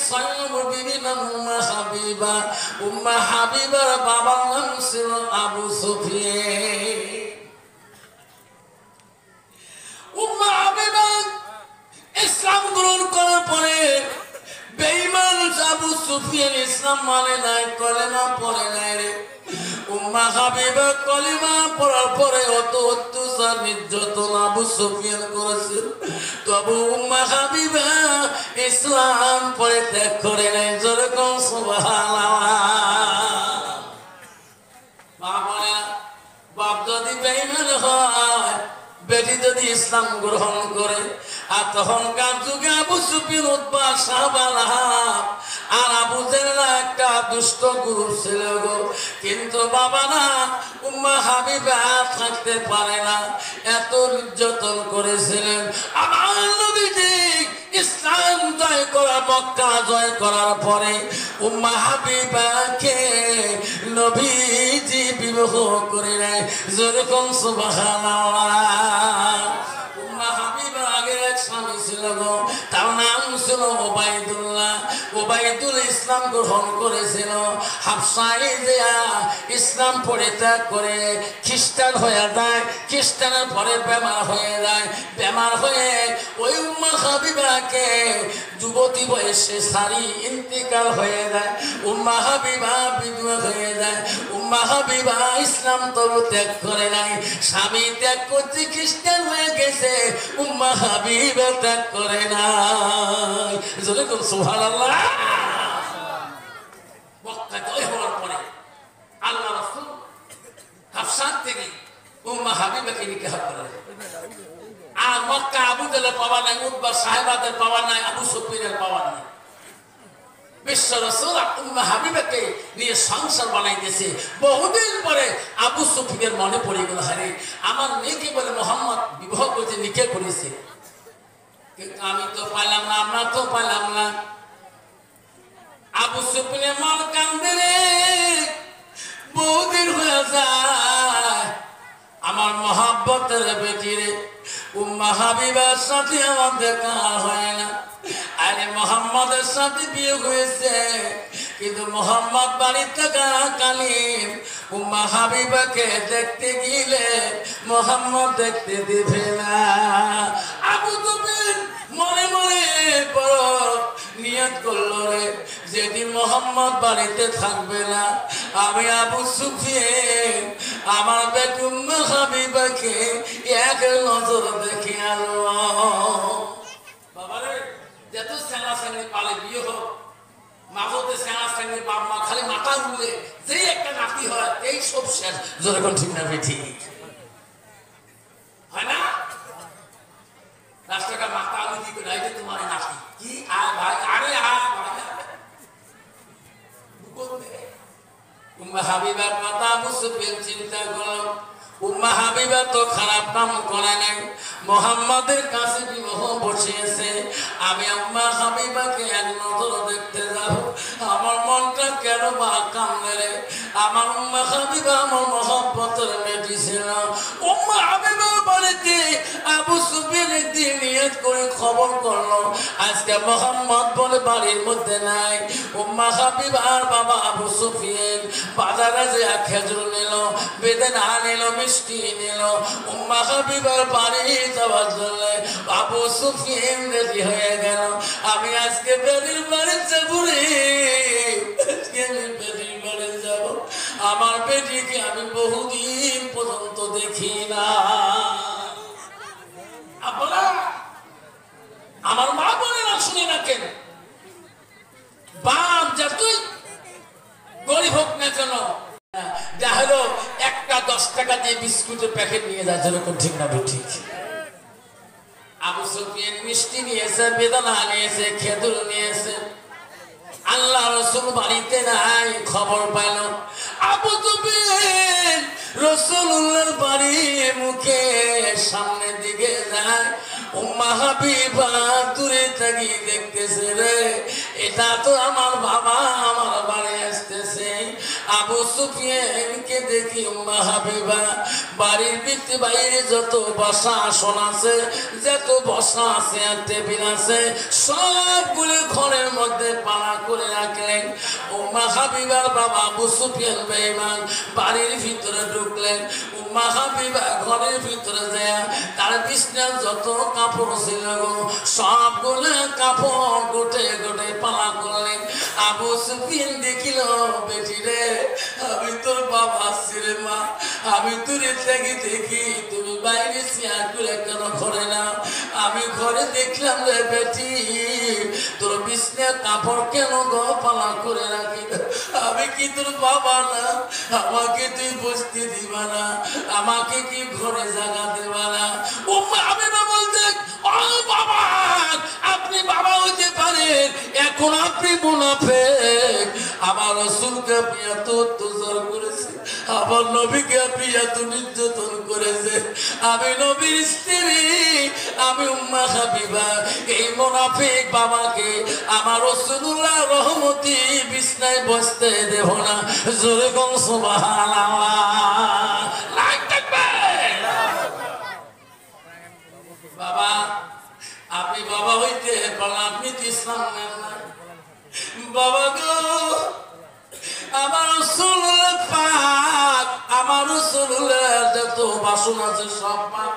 স্বয়ং বিবি নাম হাবিবা। হাবিবার বাবার নাম ছিল আবু সুফিয়ান। হাবিবা ইসলাম গ্রহণ করার পরে বেঈমান আবু সুফিয়ান ইসলাম মানে নাই, কলেমা পড়ে নাই রে। হাবিবা কলেমা পড়ার পরে অত অত্যাচার নির্যাতন আবু সুফিয়ান করেছে, তবু হাবিবা ইসলাম পরে ত্যাগ করে নাই। যেরকম সুবহানাল্লাহ। মা বলে বাপ যদি বেঈমান হয়, বেটি যদি ইসলাম গ্রহণ করে, আর তখনকার যুগে আবু সুফিয়ান, উতবা, সাহবা, লাহাব আর আবু জেহেল একটা দুষ্ট গুরু ছিল গো। কিন্তু বাবা না, হাবিবা থাকতে পারে না, এত নির্যাতন করেছিলেন। আমার নবীজি ইসলাম জয় করা, মক্কা জয় করার পরে হাবিবাকে নবীজি বিবাহ করে নেয়। যেরকম সুবহানাল্লাহ। হাবিবা আগের এক স্বামী ছিল গো, তার নাম ছিল ওবাইদুল্লাহ। ওবাইদুল ইসলাম গ্রহণ করেছিল। হাফসাই ইসলাম পড়ে ত্যাগ করে খ্রিস্টান হয়ে যায়। খ্রিস্টানের পরে বেমার হয়ে যায়। বেমার হয়ে ওই হাবিবাকে যুবতী বয়সে সারি ইন্তিকাল হয়ে যায়। হাবিবা বিধবা হয়ে যায়। হাবিবা ইসলাম তবু ত্যাগ করে নাই। স্বামী ত্যাগ করতে খ্রিস্টান হয়ে গেছে, হাবিবা ত্যাগ করে নাই। যেরকম সুবহানাল্লাহ। মক্কা জয় হওয়ার পরে আল্লাহ রাসূল হাফসার থেকে হাবিবাকে নিকাহ করেন। আর মক্কা আবু জেহেলের পাওয়া নাই, উতবা সাহেবাদের পাওয়া নাই, আবু সুফিয়ানের পাওয়া নাই। বিশ্ব রাসূল হাবিবাকে নিয়ে সংসার বানাইতেছে। বহুদিন পরে আবু সুফিয়ানের মনে পড়ে গেল, আরে আমার মেয়েকে বলে মোহাম্মদ বিবাহ করতে নিকাহ করেছে, কিন্তু আমি তো পাইলাম না, আমরা তো পাইলাম না। আবু সুফিয়ানের মন কান্দে রে, বহুদিন হয়ে যায় আমার মহাব্বতের বেটি রে। হাবিবার সাথে আমার দেখা হয় না। আরে মোহাম্মদের সাথে বিয়ে হয়েছে, কিন্তু মোহাম্মদ বাড়িতে থাকাকালীন হাবিবাকে দেখতে গেলে মোহাম্মদ দেখতে দিবে না। আবু সুফিয়ান মনে মনে বড় নিয়ত করলো রে, যেদিন মোহাম্মদ বাড়িতে থাকবে না, আমি আবু সুফিয়ান আমার বেটি হাবিবাকে এক নজর দেখে আনবো। বাবারে যত সেনা সেনানি পালে বিয়ে হোক, মাঝতে সেনা সেনানি বাপ মা খালি মাথা উঠলে যে একটা নাতি হয়, এই সব শেষ। যেরকম ঠিক না ঠিক হয় না? রাস্তাঘাট মাথা উঠি কি করে, যে তোমার নাতি কি আয় ভাই, আরে আয় ভাই। হাবিবার কথা আবু সুফিয়ান চিন্তা করল, হাবিবা তো খারাপ কাম করে নাই, মোহাম্মদের কাছে বিবাহ বসিয়েছে, আমি হাবিবাকে এক নজর দেখতে যাব, আমার মনটা কেন বা কান্দে রে। আমার হাবিবা আমার মহব্বতের মেয়েটি ছিল। হাবিবার বাড়িতে আবু সুফিয়ান একদিন নিয়ত করে খবর করলো, আজকে মোহাম্মদ বলে বাড়ির মধ্যে নাই। হাবিবার বাবা আবু সুফিয়ান বাজারে যে খেজুর নিল, বেদানা নিল, মিষ্টি নিল। হাবিবার বাড়ি যাওয়ার জন্য আবু সুফিয়ান রেডি হয়ে গেল। আমি আজকে বেদির বাড়ি যাবো রে, আজকে আমি বেদির বাড়ি যাব। আমার বেটিকে আমি বহুদিন পর্যন্ত দেখি না। আপনারা আমার মা বোনেরা শুনে না কেন, বাপ যতই গরিব হোক না কেন, যা হলো একটা 10 টাকা দিয়ে বিস্কুটের প্যাকেট নিয়ে যায়। যেরকম ঠিক না ঠিক? আবু সুফিয়ান মিষ্টি নিয়েছে, বেদানা নিয়েছে, খেজুর নিয়েছে। আল্লাহ রাসূল বাড়িতে নাই, খবর পাইল। আবু সুফিয়ান রাসূলুল্লাহর বাড়ির মুখে সামনের দিকে যায়। হাবিবা দূরে থেকে দেখতেছে রে, এটা তো আমার বাবা আমার বাড়ি আসতেছে। আবু সুফিয়ানকে দেখি উম্মে হাবিবা বাড়ির ভিতরে বাইরে যত বসা আসন আছে, যত বসা আছে আর টেবিল আছে, সবগুলো ঘরের মধ্যে পালা করে রাখলেন। উম্মে হাবিবার বাবা আবু সুফিয়ান বেঈমান বাড়ির ভিতরে ঢুকলেন। উম্মে হাবিবা ঘরের ভিতরে যায় তার বিছানার যত কাপড় ছিল সবগুলো কাপড় গোটে গোটে পালা করলেন। আবু সুফিয়ান দেখিল, বেটি রে, আমি তোর বাবা ছিলে মা, আমি তোর থেকে দেখি তুমি বাইরে চেয়ার করে কেন ঘরে না? আমি ঘরে দেখলাম রে বেটি, তোর বিছানার কাপড় কেন গো পালা করে রাখি? আমি কি তোর বাবা না? আমাকে তুই বসতে দিবা না? আমাকে কি ঘরে জায়গা দেবা না? আমি না বলতে, ও বাবা, আপনি বাবা হইতে পারেন, এখন আপনি মুনাফিক। আমার রাসূলকে আপনি এত অত্যাচার করেছে, আমার নবীকে আপনি এত নির্যাতন করেছে। আমি নবীর স্ত্রী, আমি উম্মে হাবিবা, এই মুনাফিক বাবাকে আমার রাসূলুল্লাহ রহমতি বিছনায় বসতে দেব না। জোরে কোন সুবহানাল্লাহ। লাইক থাকবে বাবা, আপনি বাবা হইতে পারেন, আপনি তো ইসলাম নেন না। বাবা গো, আমার রাসূলুল্লাহ পাক, আমার রাসূলুল্লাহ যত বাসন আছে সব পাক,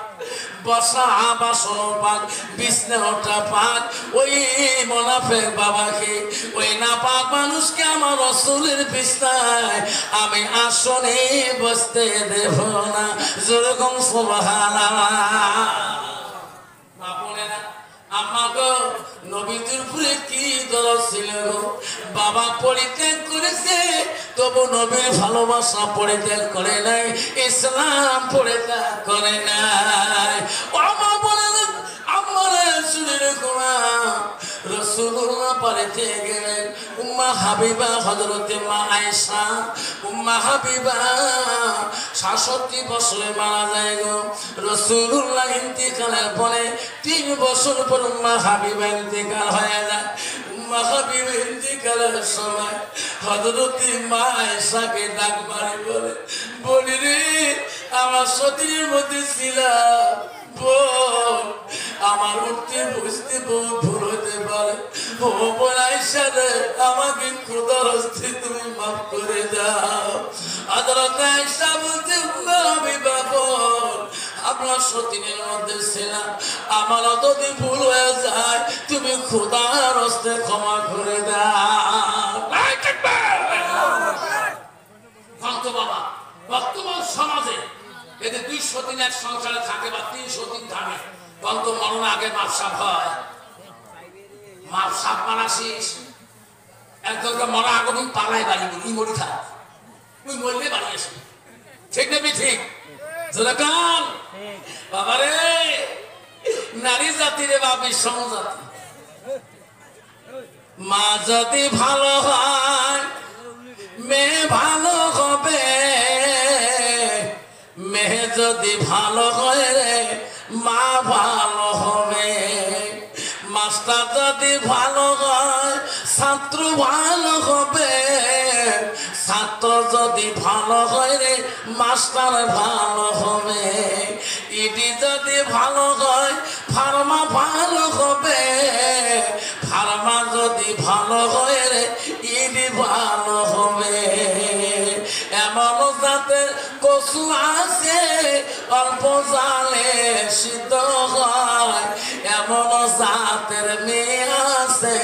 বসা বাসন পাক, বিছনাটা পাক। ওই মুনাফিক বাবাকে, ওই নাপাক মানুষকে আমার রাসূলের বিছনায় আমি আসনে বসতে দেব না। জোরে কোন সুবহানাল্লাহ। আমাকে নবীর উপরে কি দরদ ছিল গো? বাবা পরিত্যাগ করেছে, তবু নবীর ভালোবাসা পরিত্যাগ করে নাই, ইসলাম পরিত্যাগ করে নাই। আমার বলে না, আমার শুনে রেখো না, রাসূলুল্লাহ পালিতে গেলেন। উম্মে হাবিবা হযরতে মা আয়েশা, উম্মে হাবিবা ৬৭ বছরে মারা যায় গো। রাসূলুল্লাহ ইন্তিকালের পরে ৩ বছর পর উম্মে হাবিবা ইন্তিকাল হয়ে যায়। উম্মে হাবিবা ইন্তিকালের সময় হযরতে মা আয়েশাকে ডাক মারি বলে, বলি রে, আমার সতীর মধ্যে ছিলাম, বোন, আমার উঠতে বসতে বহুত ভুল হতে পারে। ও বোন আয়েশা রে, আমাকে খোদার হস্তে তুমি মাফ করে দাও। হযরত আয়েশা বলতে, আমি বাবা, আপনার সতীনের মধ্যে ছিলাম, আমার যদি ভুল হয়ে যায় তুমি খোদার হস্তে ক্ষমা করে দাও। বাবা, বর্তমান সমাজে এতে 2 সতীন এক সংসারে থাকে বা 3 সতীন থাকে, কত মরণ আগে মাপসাপ হয়। মাপসাপ মানাসিস একজনকে মরা আগুন পালাই বাড়ি বলি মরি থাক, তুই মরলে বাড়ি আসবি, ঠিক নেবি? ঠিক কান বাবারে, নারী জাতি রে বা বিষম জাতি। মা যদি ভালো হয় মেয়ে ভালো হবে, মেয়ে যদি ভালো হয় রে মা ভালো হবে, মাস্টার যদি ভালো হয় ছাত্র ভালো হবে, ছাত্র যদি ভালো হয় রে মাস্টার ভালো হবে, ইডি যদি ভালো হয় ফার্মা ভালো হবে, ফার্মা যদি ভালো হয় রে ইডি ভালো হবে। এমন জাতের কচু আছে অল্প জালে সিদ্ধ হয়, এমন জাতের মেয়ে আছে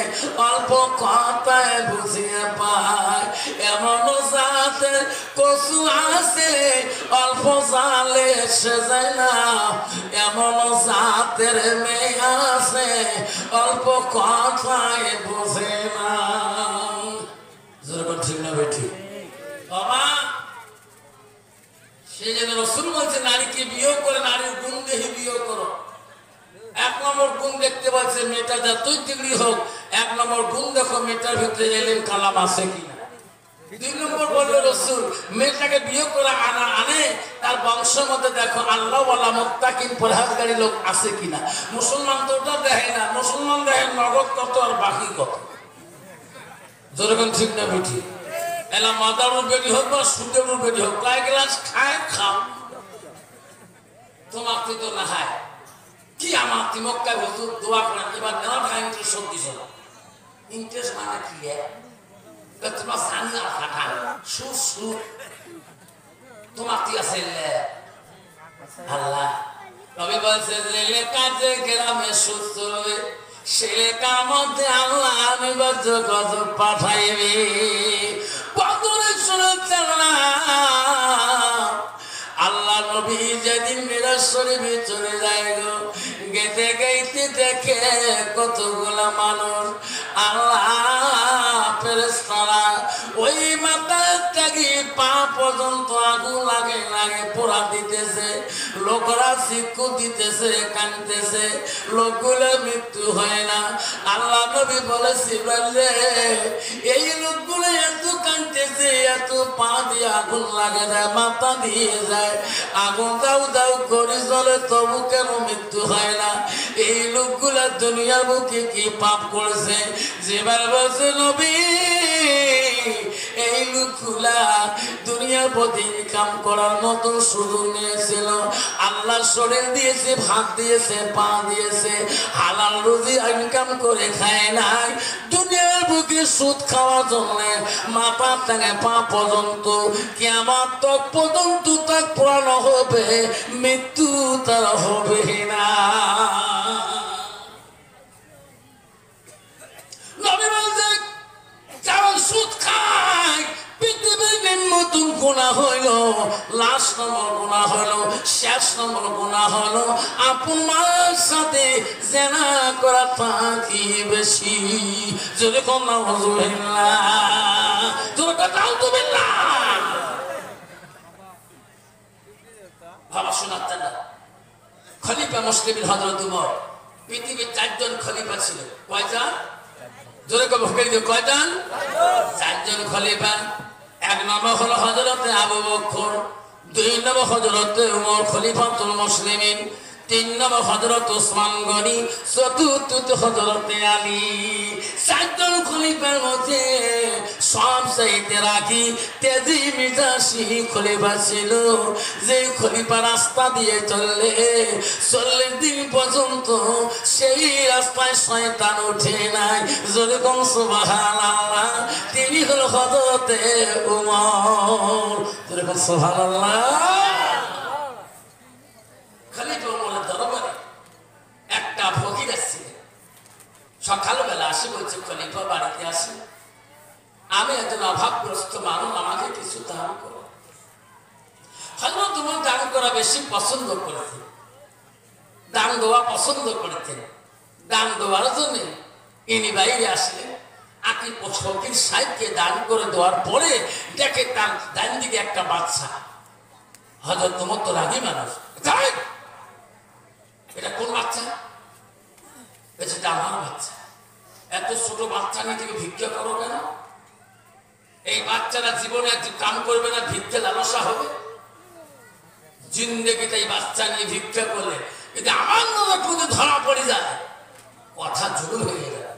অল্প কথায় বুঝিয়ে পায়, এমন জাতের কচু আছে অল্প জালে সে যায় না, এমন জাতের মেয়ে আছে অল্প কথায় বুঝে না। ঠিক না বেঠি বাবা? সেই জন্য রাসূল বলছে নারীকে বিয়ে করে নারীর গুণ দেখে বিয়ে করো। 1 নম্বর গুণ দেখতে পাচ্ছে মেয়েটা যতই ডিগ্রি হোক, 1 নম্বর গুণ দেখো মেয়েটার ভিতরে এলেম কালাম আছে কিনা। 2 নম্বর বলল রাসূল মেয়েটাকে বিয়ে করে আনে তার বংশের মধ্যে দেখো আল্লাহ ওয়ালা মুত্তাকিন পরহেজগারী লোক আছে কিনা। মুসলমান তো ওটা দেখে না, মুসলমান দেখে নগদ কত আর বাকি কত। যেরকম ঠিক না বেঠি? এলা মাদার বেটি হোক বা সুদের বেটি হোক কয় গ্লাস খায় খাও তোমার তো না হয় কি আমার তিমক্কায় হুজুর দোয়া করেন এবার নেওয়া টাকা ইন্টারেস্ট শোধ দিছ ইন্টারেস্ট মানে কি তোমার জানি আর কাটা সুদ সুদ তোমার কি আছে আল্লাহ তবে বলছে যে কাজে গ্রামে সুদ চলবে সে লেখার মধ্যে আল্লাহ আমি বজ্র গজব পাঠাইবে কত শুনেছেন না আল্লাহ নবী যেদিন মিরাজ শরীফে চলে যায় গো গেতে গাইতে দেখে কতগুলা মানুষ আল্লাহ ফেরেশতারা ওই মাথা থেকে পা পর্যন্ত আগুন লাগে লাগে পোড়া দিতেছে লোকরা শিক্ষু দিতেছে কাঁদতেছে লোকগুলো মৃত্যু হয় না আল্লাহ নবী বলেছিলেন রে এই লোকগুলো এত কাঁদতেছে এত পা দিয়ে আগুন লাগে যায় মাথা দিয়ে যায় আগুন দাউ দাউ করে চলে তবু কেন মৃত্যু হয় না এই লোকগুলা দুনিয়ার বুকে কি পাপ করেছে যেবার বলছে নবী এই লোকগুলা দুনিয়ার প্রতি ইনকাম করার মতো সুযোগ নিয়েছিল আল্লাহ শরীর দিয়েছে ভাত দিয়েছে পা দিয়েছে হালাল রুজি ইনকাম করে খায় নাই দুনিয়ার বুকে সুদ খাওয়ার জন্য মাথা থেকে পা পর্যন্ত কিয়ামত তক পর্যন্ত তাক পড়ানো হবে মৃত্যু তার হবে না নবী বলছে যারা সুদ খায় পৃথিবীর নিম্নতম গুনাহ হইল লাশ নম্বর গুনাহ হইল শেষ নম্বর গুনাহ হইল আপন মার সাথে জেনা করা থাকি বেশি যদি কম না হুজুরিল্লাহ তোর কথা আলহামদুলিল্লাহ বাবা শোনাতেন না খলিফা মুসলিম হযরত উমর পৃথিবীর 4 জন খলিফা ছিল কয়জন জোরে কবে ফকির দিয়ে কয়জন 4 জন খলিফা এক নম্বর হলো হযরতে আবু বকর দুই নম্বর হযরতে উমর খলিফাতুল মুসলিমিন তিন নম্বর হযরত ওসমান গনি চতুর্থ হযরতে আলী 4 জন খলিফার মধ্যে সবচাইতে রাখি তেজি মিজাজি খলিফা ছিল যে খলিফা রাস্তা দিয়ে চললে 40 দিন পর্যন্ত সেই রাস্তায় শয়তান ওঠে নাই যেরকম সুবহানাল্লাহ তিনি হলো হযরতে উমর যেরকম সুবহানাল্লাহ খলিফা উমরের দরবারে একটা ফকির আসছে সকালবেলা আসে বলছে খলিফা বাড়িতে আসে আমি একজন অভাবগ্রস্ত মানুষ আমাকে কিছু দান করো হযরত উমর দান করা বেশি পছন্দ করেছেন দান দেওয়া পছন্দ করেছেন দান দেওয়ার জন্য ইনি বাইরে আসলেন আকি ফকির সাহেবকে দান করে দেওয়ার পরে দেখে তার ডান দিকে একটা বাচ্চা হযরত উমর তো রাগী মানুষ এটা কোন বাচ্চা এটা আমার বাচ্চা এত ছোট বাচ্চা নিয়ে থেকে ভিক্ষা করো কেন এই বাচ্চারা জীবনে একটু কাম করবে না ভিক্ষা লালসা হবে জিন্দেগিতে এই বাচ্চা নিয়ে ভিক্ষা করলে কিন্তু আমার নজর পুজো ধরা পড়ে যায় কথা জুড়ে হয়ে যায়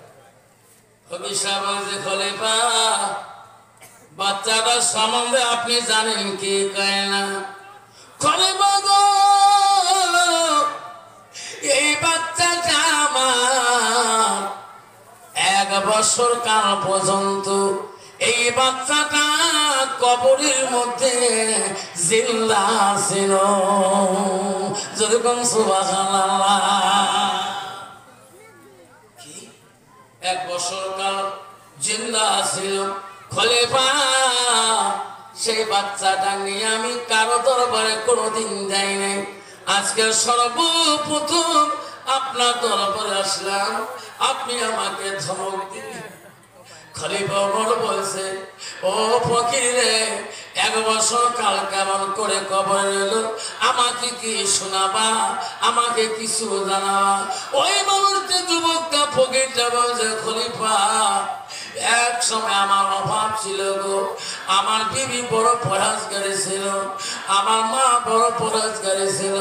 ফকির সাহেব বলছে খলিফা বাচ্চাটা সম্বন্ধে আপনি জানেন কি কয় না খলিফা গো এই বাচ্চাটা আমার 1 বছর কাল পর্যন্ত এই বাচ্চাটা কবরের মধ্যে জিন্দা ছিল যেরকম সুবহানাল্লাহ কি 1 বছর কাল জিন্দা ছিল খলিফা সেই বাচ্চাটা নিয়ে আমি কারো দরবারে কোনোদিন যাই নাই আজকে সর্বপ্রথম আপনার দরবারে আসলাম আপনি আমাকে ধমক দিলেন খলিফা ওমর বলছে ও ফকির রে 1 বছর কাল কেমন করে কবরে এলো আমাকে কি শোনাবা আমাকে কিছু জানাবা ওই মানুষটা যুবকটা ফকিরটা বলছে খলিফা এক সময় আমার অভাব ছিল গো আমার বিবি বড় পরহেজগারী ছিল আমার মা বড় পরহেজগারী ছিল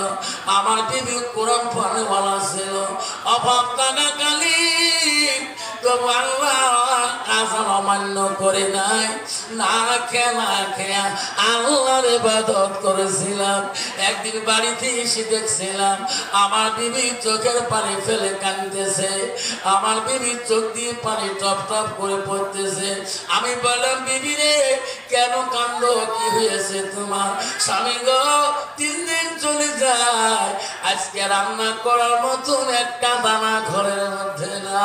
আমার বিবি কোরআন পড়নেওয়ালা ছিল অভাব কানাকালি তো আল্লাহ বিধান অমান্য করে নাই, না খেয়া আল্লাহর ইবাদত করেছিলাম। একদিন বাড়িতে এসে দেখছিলাম আমার বিবি চোখের পানি ফেলে কাঁদতেছে, আমার বিবির চোখ দিয়ে পানি টপ টপ করে পড়তেছে। আমি বললাম, বিবি রে কেন কান্দো, কি হয়েছে তোমার? স্বামী গো 3 দিন চলে যায়, আজকে রান্না করার মতন একটা দানা ঘরের মধ্যে না।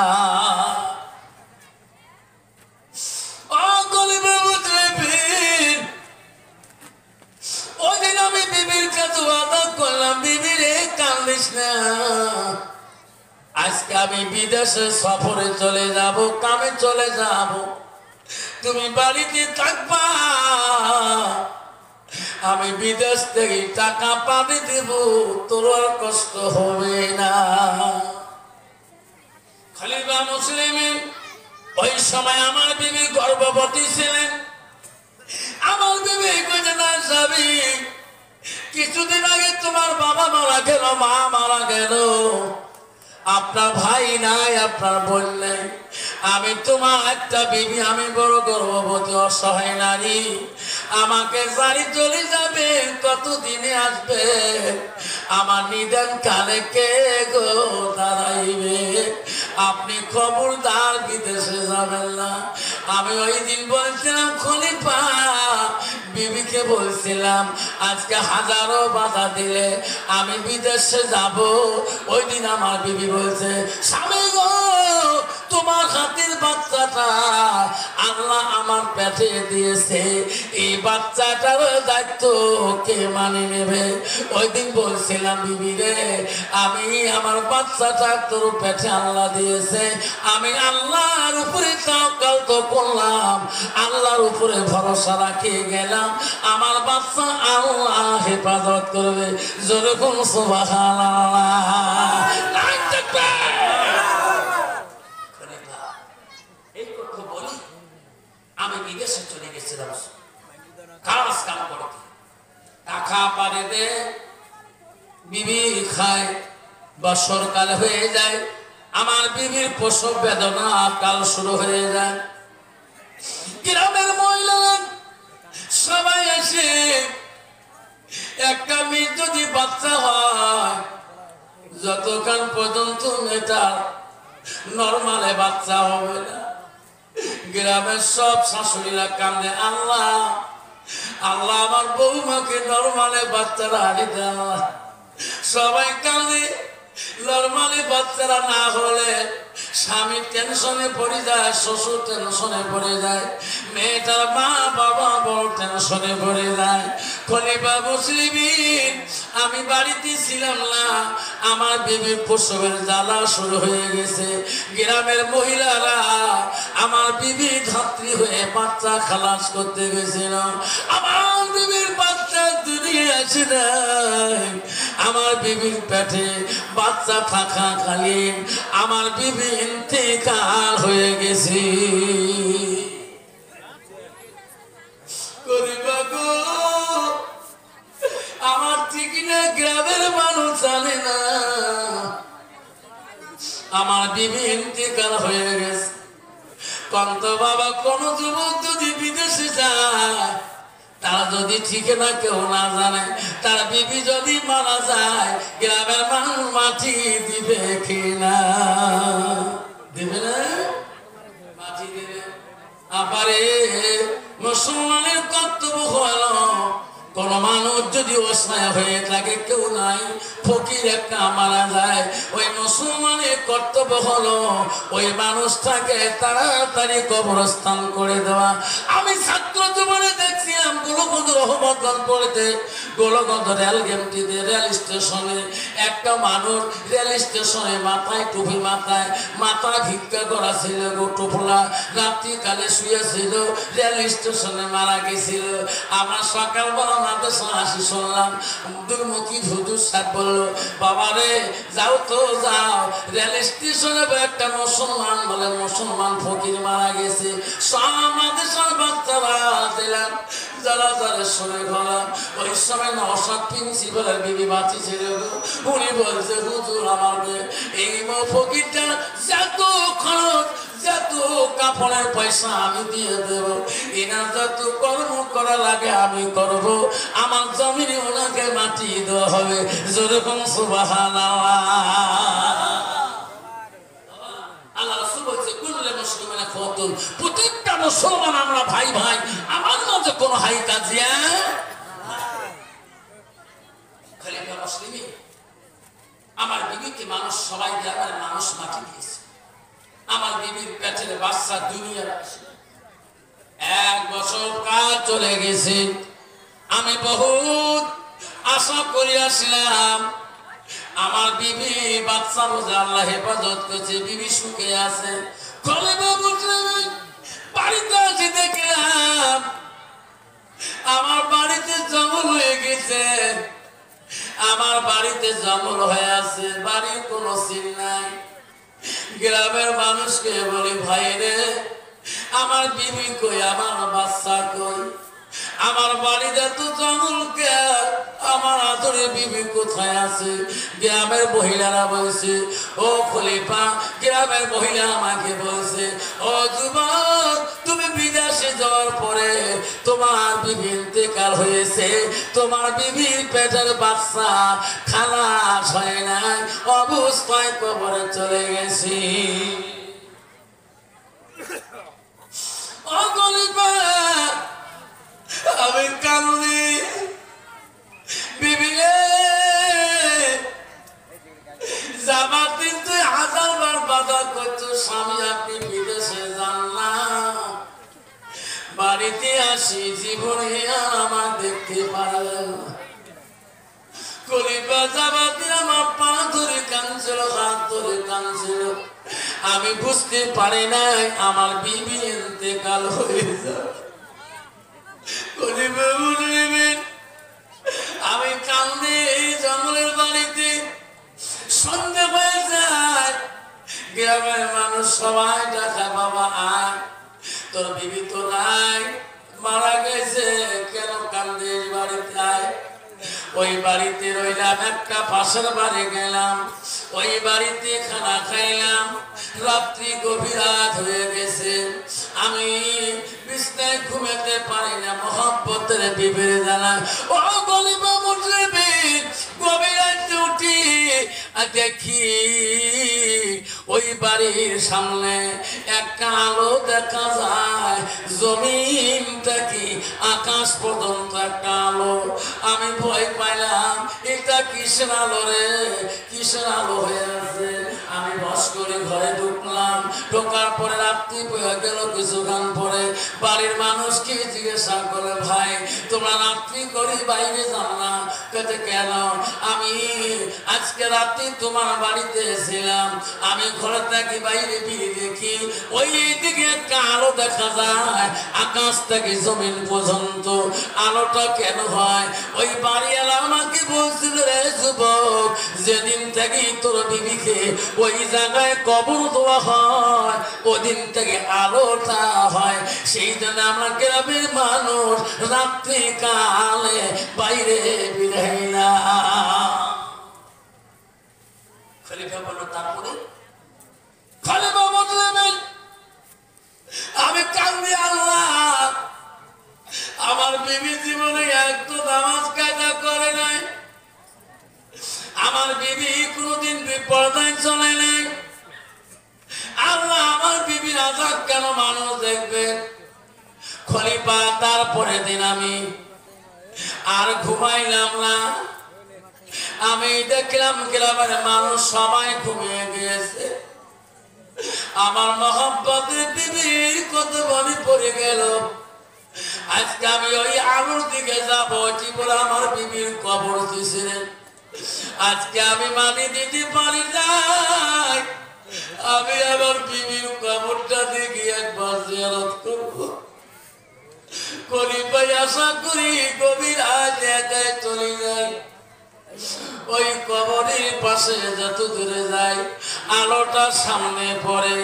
ওদিন আমি বিবির কাছে ওয়াদা করলাম, বিবি রে কান্দিস না, আজকে আমি বিদেশে সফরে চলে যাব, কামে চলে যাব, তুমি বাড়িতে থাকবা, আমি বিদেশ থেকে টাকা পাবে দেব, তোর আর কষ্ট হবে না। খলিফা মুসলিম ওই সময় আমার বিবি গর্ভবতী ছিলেন। আমার বিবি কইতে না, যাবি কিছুদিন আগে তোমার বাবা মারা গেল, মা মারা গেল, আপনার ভাই নাই, আপনার বোন নাই, আমি তোমার একটা বিবি, আমি বড় গর্ভবতী অসহায় নারী, আমাকে বাড়ি চলে যাবে, কতদিনে আসবে, আমার নিদান কালে কে গো দাঁড়াইবে, আপনি খবরদার বিদেশে যাবেন না। আমি ওই দিন বলছিলাম, খলিফা বিবিকে বলছিলাম আজকে হাজারো বাধা দিলে আমি বিদেশে যাব। ওই দিন আমার বিবি বলছে, স্বামী গো তোমার হাতের বাচ্চাটা আল্লাহ আমার পেটে দিয়েছে, এই বাচ্চাটার দায়িত্ব কে মানে নেবে? ওই দিন বলছিলাম, বিবি রে আমি আমার বাচ্চাটা তোর পেটে আল্লাহ দিয়েছে, আমি আল্লাহর উপরে তাওয়াক্কুল তো করলাম, আল্লাহর উপরে ভরসা রাখিয়ে গেলাম, আমার বাচ্চা আল্লাহ হেফাজত করবে। যেরকম সুবহানাল্লাহ। এই কথা বলি, আমি বিদেশে চলে গেছিলাম কাজ কাম করতে, টাকা পারে দে বিবি খায়, বর্ষাকাল হয়ে যায়, আমার বিবির প্রসব বেদনা কাল শুরু হয়ে যায়। গ্রামের মহিলা সবাই এসে, একটা মেয়ে যদি বাচ্চা হয়, যতক্ষণ পর্যন্ত মেয়েটার নরমালে বাচ্চা হবে না, গ্রামের সব শাশুড়িরা কান্দে, আল্লাহ আল্লাহ আমার বৌমাকে নরমালে বাচ্চারা হারিয়ে দেয়। সবাই কান্দে, নরমালি বাচ্চারা না হলে স্বামী টেনশনে পড়ে যায়, শ্বশুর টেনশনে পড়ে যায়, মেয়েটার মা বাবা বড় টেনশনে পড়ে যায়। খলিফা মুসলিম আমি বাড়িতে ছিলাম না, আমার বিবির প্রসবের জ্বালা শুরু হয়ে গেছে। গ্রামের মহিলারা আমার বিবি ধাত্রী হয়ে বাচ্চা খালাস করতে গেছিল। আমার বিবির বাচ্চা দুনিয়া আছে না, আমার বিবির পেটে বাচ্চা থাকাকালীন আমার বিবি ইন্তেকাল হয়ে গেছে। আমার ঠিক না, গ্রামের মানুষ জানে না আমার বিবি ইন্তেকাল হয়ে গেছে। কন্ত বাবা, কোন যুবক যদি বিদেশে যায়, তারা যদি ঠিক না কেউ না জানে, তার বিবি যদি মারা যায়, গ্রামের মানুষ মাটি দিবে কিনা? দিবে না, মাটি দিবে। আবারে মুসলমানের কর্তব্য হলো, কোন মানুষ যদি অসহায় হয়ে থাকে, কেউ নাই, ফকির একটা মারা যায়, ওই মুসলমানের কর্তব্য হলো ওই মানুষটাকে তাড়াতাড়ি কবরস্থান করে দেওয়া। আমি ছাত্র জীবনে দেখছিলাম গোলগঞ্জ রহমতগঞ্জ পড়তে, গোলগঞ্জ রেল গেমটিতে রেল স্টেশনে একটা মানুষ রেল স্টেশনে মাথায় টুপি মাথায় মাথা ভিক্ষা করা ছিল, গোটুফলা রাত্রিকালে শুয়েছিল, রেল স্টেশনে মারা গেছিল। আমার সকালবেলা মাদ্রাসা আসি শুনলাম দুর্মুখী হুজুর সাহেব বলল, বাবা রে যাও তো যাও, রেল স্টেশনে একটা মুসলমান বলে মুসলমান ফকির মারা গেছে, সব মাদ্রাসার বাচ্চারা দিলাম যারা যারা শুনে গেলাম ওই সময় নওশাদ প্রিন্সিপালের বিবি বাঁচি ছিল উনি বলছে হুজুর আমাকে এই ফকিরটা যত খরচ যত কাপড়ের পয়সা আমি দিয়ে দেব এনা যত কর্ম করা লাগে আমি করব আমার জমিনে ওনাকে মাটি দেওয়া হবে যেরকম সুবহানাল্লাহ আল্লাহ রাসূল বলছে কুল্লু মুসলিমিনা ফাতুল প্রত্যেকটা মুসলমান আমরা ভাই ভাই আমার মাঝে কোনো হাই কাজিয়া খলিফা মুসলিমিন আমার বিবিকে মানুষ সবাই গ্রামের মানুষ মাটি দিয়েছে আমার বিবির পেটের বাচ্চা দুনিয়ার আসে 1 বছর কাল চলে গেছে আমি বহুত আশা করে আসলাম আমার বিবি বাচ্চা বোঝা আল্লাহ হেফাজত করছে বিবি সুখে আছে খলিফা মুসলিমিন বাড়িতে আসি দেখলাম আমার বাড়িতে জঙ্গল হয়ে গেছে আমার বাড়িতে জঙ্গল হয়ে আছে বাড়ির কোনো সিল নাই গ্রামের মানুষকে বলি ভাই রে আমার বিবি কই আমার বাচ্চা কই আমার বাড়িতে তো জঙ্গল কে আমার আদরে বিবি কোথায় আছে গ্রামের মহিলারা বলছে ও খলিফা গ্রামের মহিলা আমাকে বলছে ও যুবক তুমি বিদেশে যাওয়ার পরে তোমার বিবি ইন্তেকাল হয়েছে তোমার বিবির পেটের বাচ্চা খালাস হয় নাই অবস্থায় কবরে চলে গেছি ও খলিফা আমি কান্দি বিবি জামাতে তুই 1000 বার বাধা করছো স্বামী আপনি বিদেশে যান না বাড়িতে আসি জীবনে আমার দেখতে পারলেন খলিফা জামাতে আমার পা ধরে কাঁদছিল হাত ধরে কাঁদছিল আমি বুঝতে পারি নাই আমার বিবি ইন্তেকাল হয়ে যাবে আমি কান্দে এই জঙ্গলের বাড়িতে সন্ধ্যা হয়ে যায় গ্রামের মানুষ সবাই ডাকা বাবা আয় তোর বিবি তো নাই মারা গেছে কেন কান্দে বাড়িতে আয় ওই বাড়িতে রইলাম একটা পাশের বাড়ি গেলাম ওই বাড়িতে খানা খাইলাম রাত্রি গভীর রাত হয়ে গেছে আমি বিছনায় ঘুমাতে পারি না মহব্বতের বিবির জানা ও খলিফা মুসলিমিন গভীর রাতে উঠি আর দেখি ওই বাড়ির সামনে একটা আলো দেখা যায় জমিনটা কি আকাশ পর্যন্ত একটা আলো আমি ভয় পাইলাম এটা কিসের আলো রে কিসের আলো হয়ে আছে আমি বস করে ঘরে ঢুকলাম ঢোকার পরে রাত্রি হয়ে গেল কিছুক্ষণ পরে বাড়ির মানুষকে জিজ্ঞাসা করে ভাই তোমরা রাত্রি করে বাইরে যাও না কেন আমি আজকে রাত্রি তোমার বাড়িতে ছিলাম আমি ঘরে থাকি বাইরে ফিরে দেখি ওই দিকে একটা আলো দেখা যায় আকাশ থেকে জমিন পর্যন্ত আলোটা কেন হয় ওই বাড়িওয়ালা আমাকে বলছিল রে যুবক যেদিন থেকে তোর বিবিকে ওই জায়গায় কবর দেওয়া হয় ওদিন থেকে আলোটা হয় সেই জন্য আমরা গ্রামের মানুষ রাত্রি কালে বাইরে বিদায় না খলিফা বলল তারপরে খলিফা মুসলিমিন আমি কান্দি আল্লাহ আমার বিবি জীবনে একটু নামাজ কায়দা করে নাই আমার বিবি কোনদিন বিপর্দায় চলে নাই আল্লাহ আমার বিবির আযাব কেন মানুষ দেখবে খলিফা তারপরে দিন আমি আর ঘুমাইলাম না আমি দেখলাম গ্রামের মানুষ সবাই ঘুমিয়ে গিয়েছে আমার মহব্বতের বিবির কত মনে পড়ে গেল আজকে আমি ওই আলোর দিকে যাবো জীবন আমার বিবির কবর দিয়েছিলেন আজকে আমি মানি দিতে পারি নাই আমি আমার বিবির কবরটা দেখি একবার জিয়ারত করবো খলিফা আশা করি গভীর আজ একাই চলে যায় ওই কবরের পাশে যত দূরে যাই আলোটা সামনে পড়ে,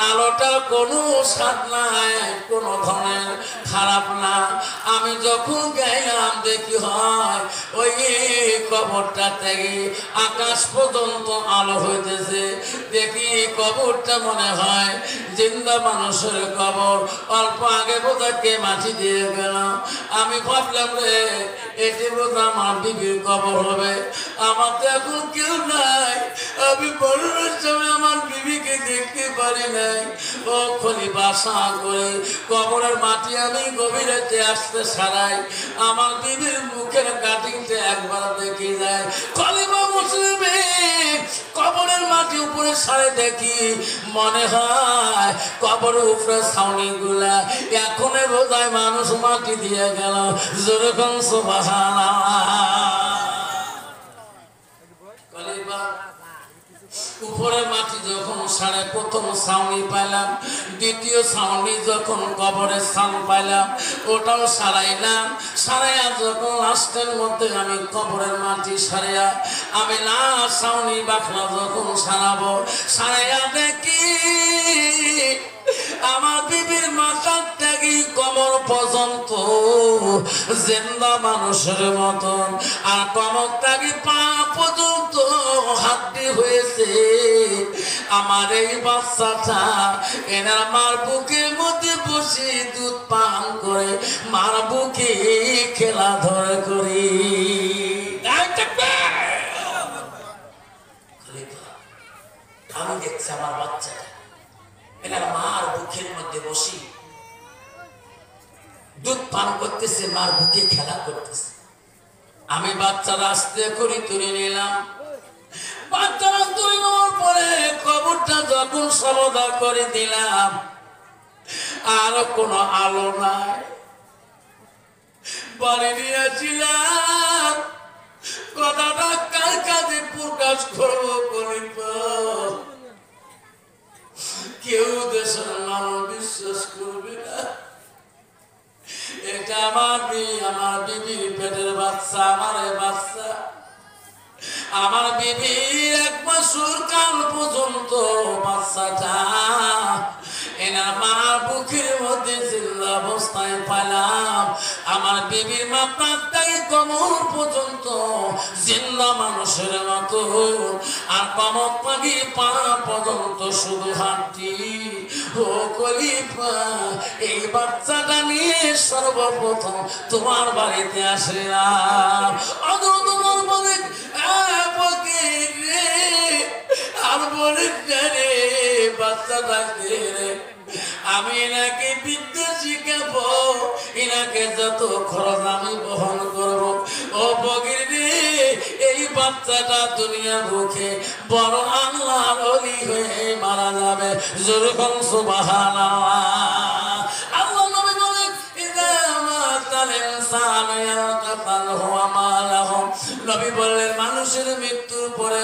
আলোটার কোনো স্বাদ নাই, কোনো ধরনের খারাপ না। আমি যখন গেলাম দেখি হয় ওই কবরটা থেকে আকাশ পর্যন্ত আলো হইতেছে। দেখি কবরটা মনে হয় জিন্দা মানুষের কবর। অল্প আগে বোধহয় মাটি দিয়ে গেলাম। আমি ভাবলাম রে এটি বোধ আমার বিবির কবর হবে। আমার তো এখন কেউ নাই, আমি মরণের সময় আমার বিবিকে দেখতে পারি নাই। ও খলি বাসা করে কবরের মাটি আমি গভীরেতে আসতে সারাই, আমার বিবির মুখের কাটিংটা একবার দেখে যায়। খলিফা মুসলিমে কবরের মাটি উপরে সারে দেখি মনে হয় কবরের উপরে ছাউনি গুলা এখনো বোধহয় মানুষ মাটি দিয়ে গেল। যেরকম উপরে মাটি যখন সাড়ে প্রথম ছাউনি পাইলাম, দ্বিতীয় ছাউনি যখন কবরের স্থান পাইলাম ওটাও সারাইলাম। সারাইয়া যখন লাস্টের মধ্যে আমি কবরের মাটি সারাইয়া আমি না ছাউনি বাখলা যখন সারাবো, সারাইয়া দেখি আমার বিবির মাথার থেকে কবর পর্যন্ত জিন্দা মানুষের মতন, আর কবর থেকে পা পর্যন্ত হাড্ডি হয়েছে। আমার এই বাচ্চাটা এনার মার বুকের মধ্যে বসে দুধ পান করে মার বুকে খেলাধুলা করি। আমি দেখছি আমার বাচ্চাটা এনার মার বুকের মধ্যে বসি দুধ পান করতেছে, মার বুকে খেলা করতেছে। আমি বাচ্চারা আস্তে করে তুলে নিলাম। বাচ্চারা তুলে নেওয়ার পরে কবরটা যখন সমাধা করে দিলাম, আর কোনো আলো নাই। বাড়ি নিয়েছিলাম কথাটা কার কাছে প্রকাশ করবো খলিফা, কেউ দেশের মানুষ বিশ্বাস করবে না। এটা আমার বিবির পেটের বাচ্চা, আমার বাচ্চা। আমার বিবির 1 বছর কাল পর্যন্ত বাচ্চাটা এনার মার বুকের মধ্যে জিন্দা অবস্থায় পাইলাম। আমার বিবির মাথার থেকে কোমর পর্যন্ত জিন্দা মানুষের মতো, আর কোমর থেকে পা পর্যন্ত শুধু হাঁটি। ও খলিফা, এই বাচ্চাটা নিয়ে সর্বপ্রথম তোমার বাড়িতে আসলাম। তোমার বাড়ি আর বলে রে বাচ্চা থাকতে রে আমি এনাকে বিদ্যা শিখাবো, এনাকে যত খরচ আমি বহন করবো। ও বগির রে এই বাচ্চাটা দুনিয়ার মুখে বড় আল্লাহর ওলি হয়ে মারা যাবে। যেরকম সুবহানাল্লাহ। আল্লাহ নবী বলেন নবী বললেন মানুষের মৃত্যুর পরে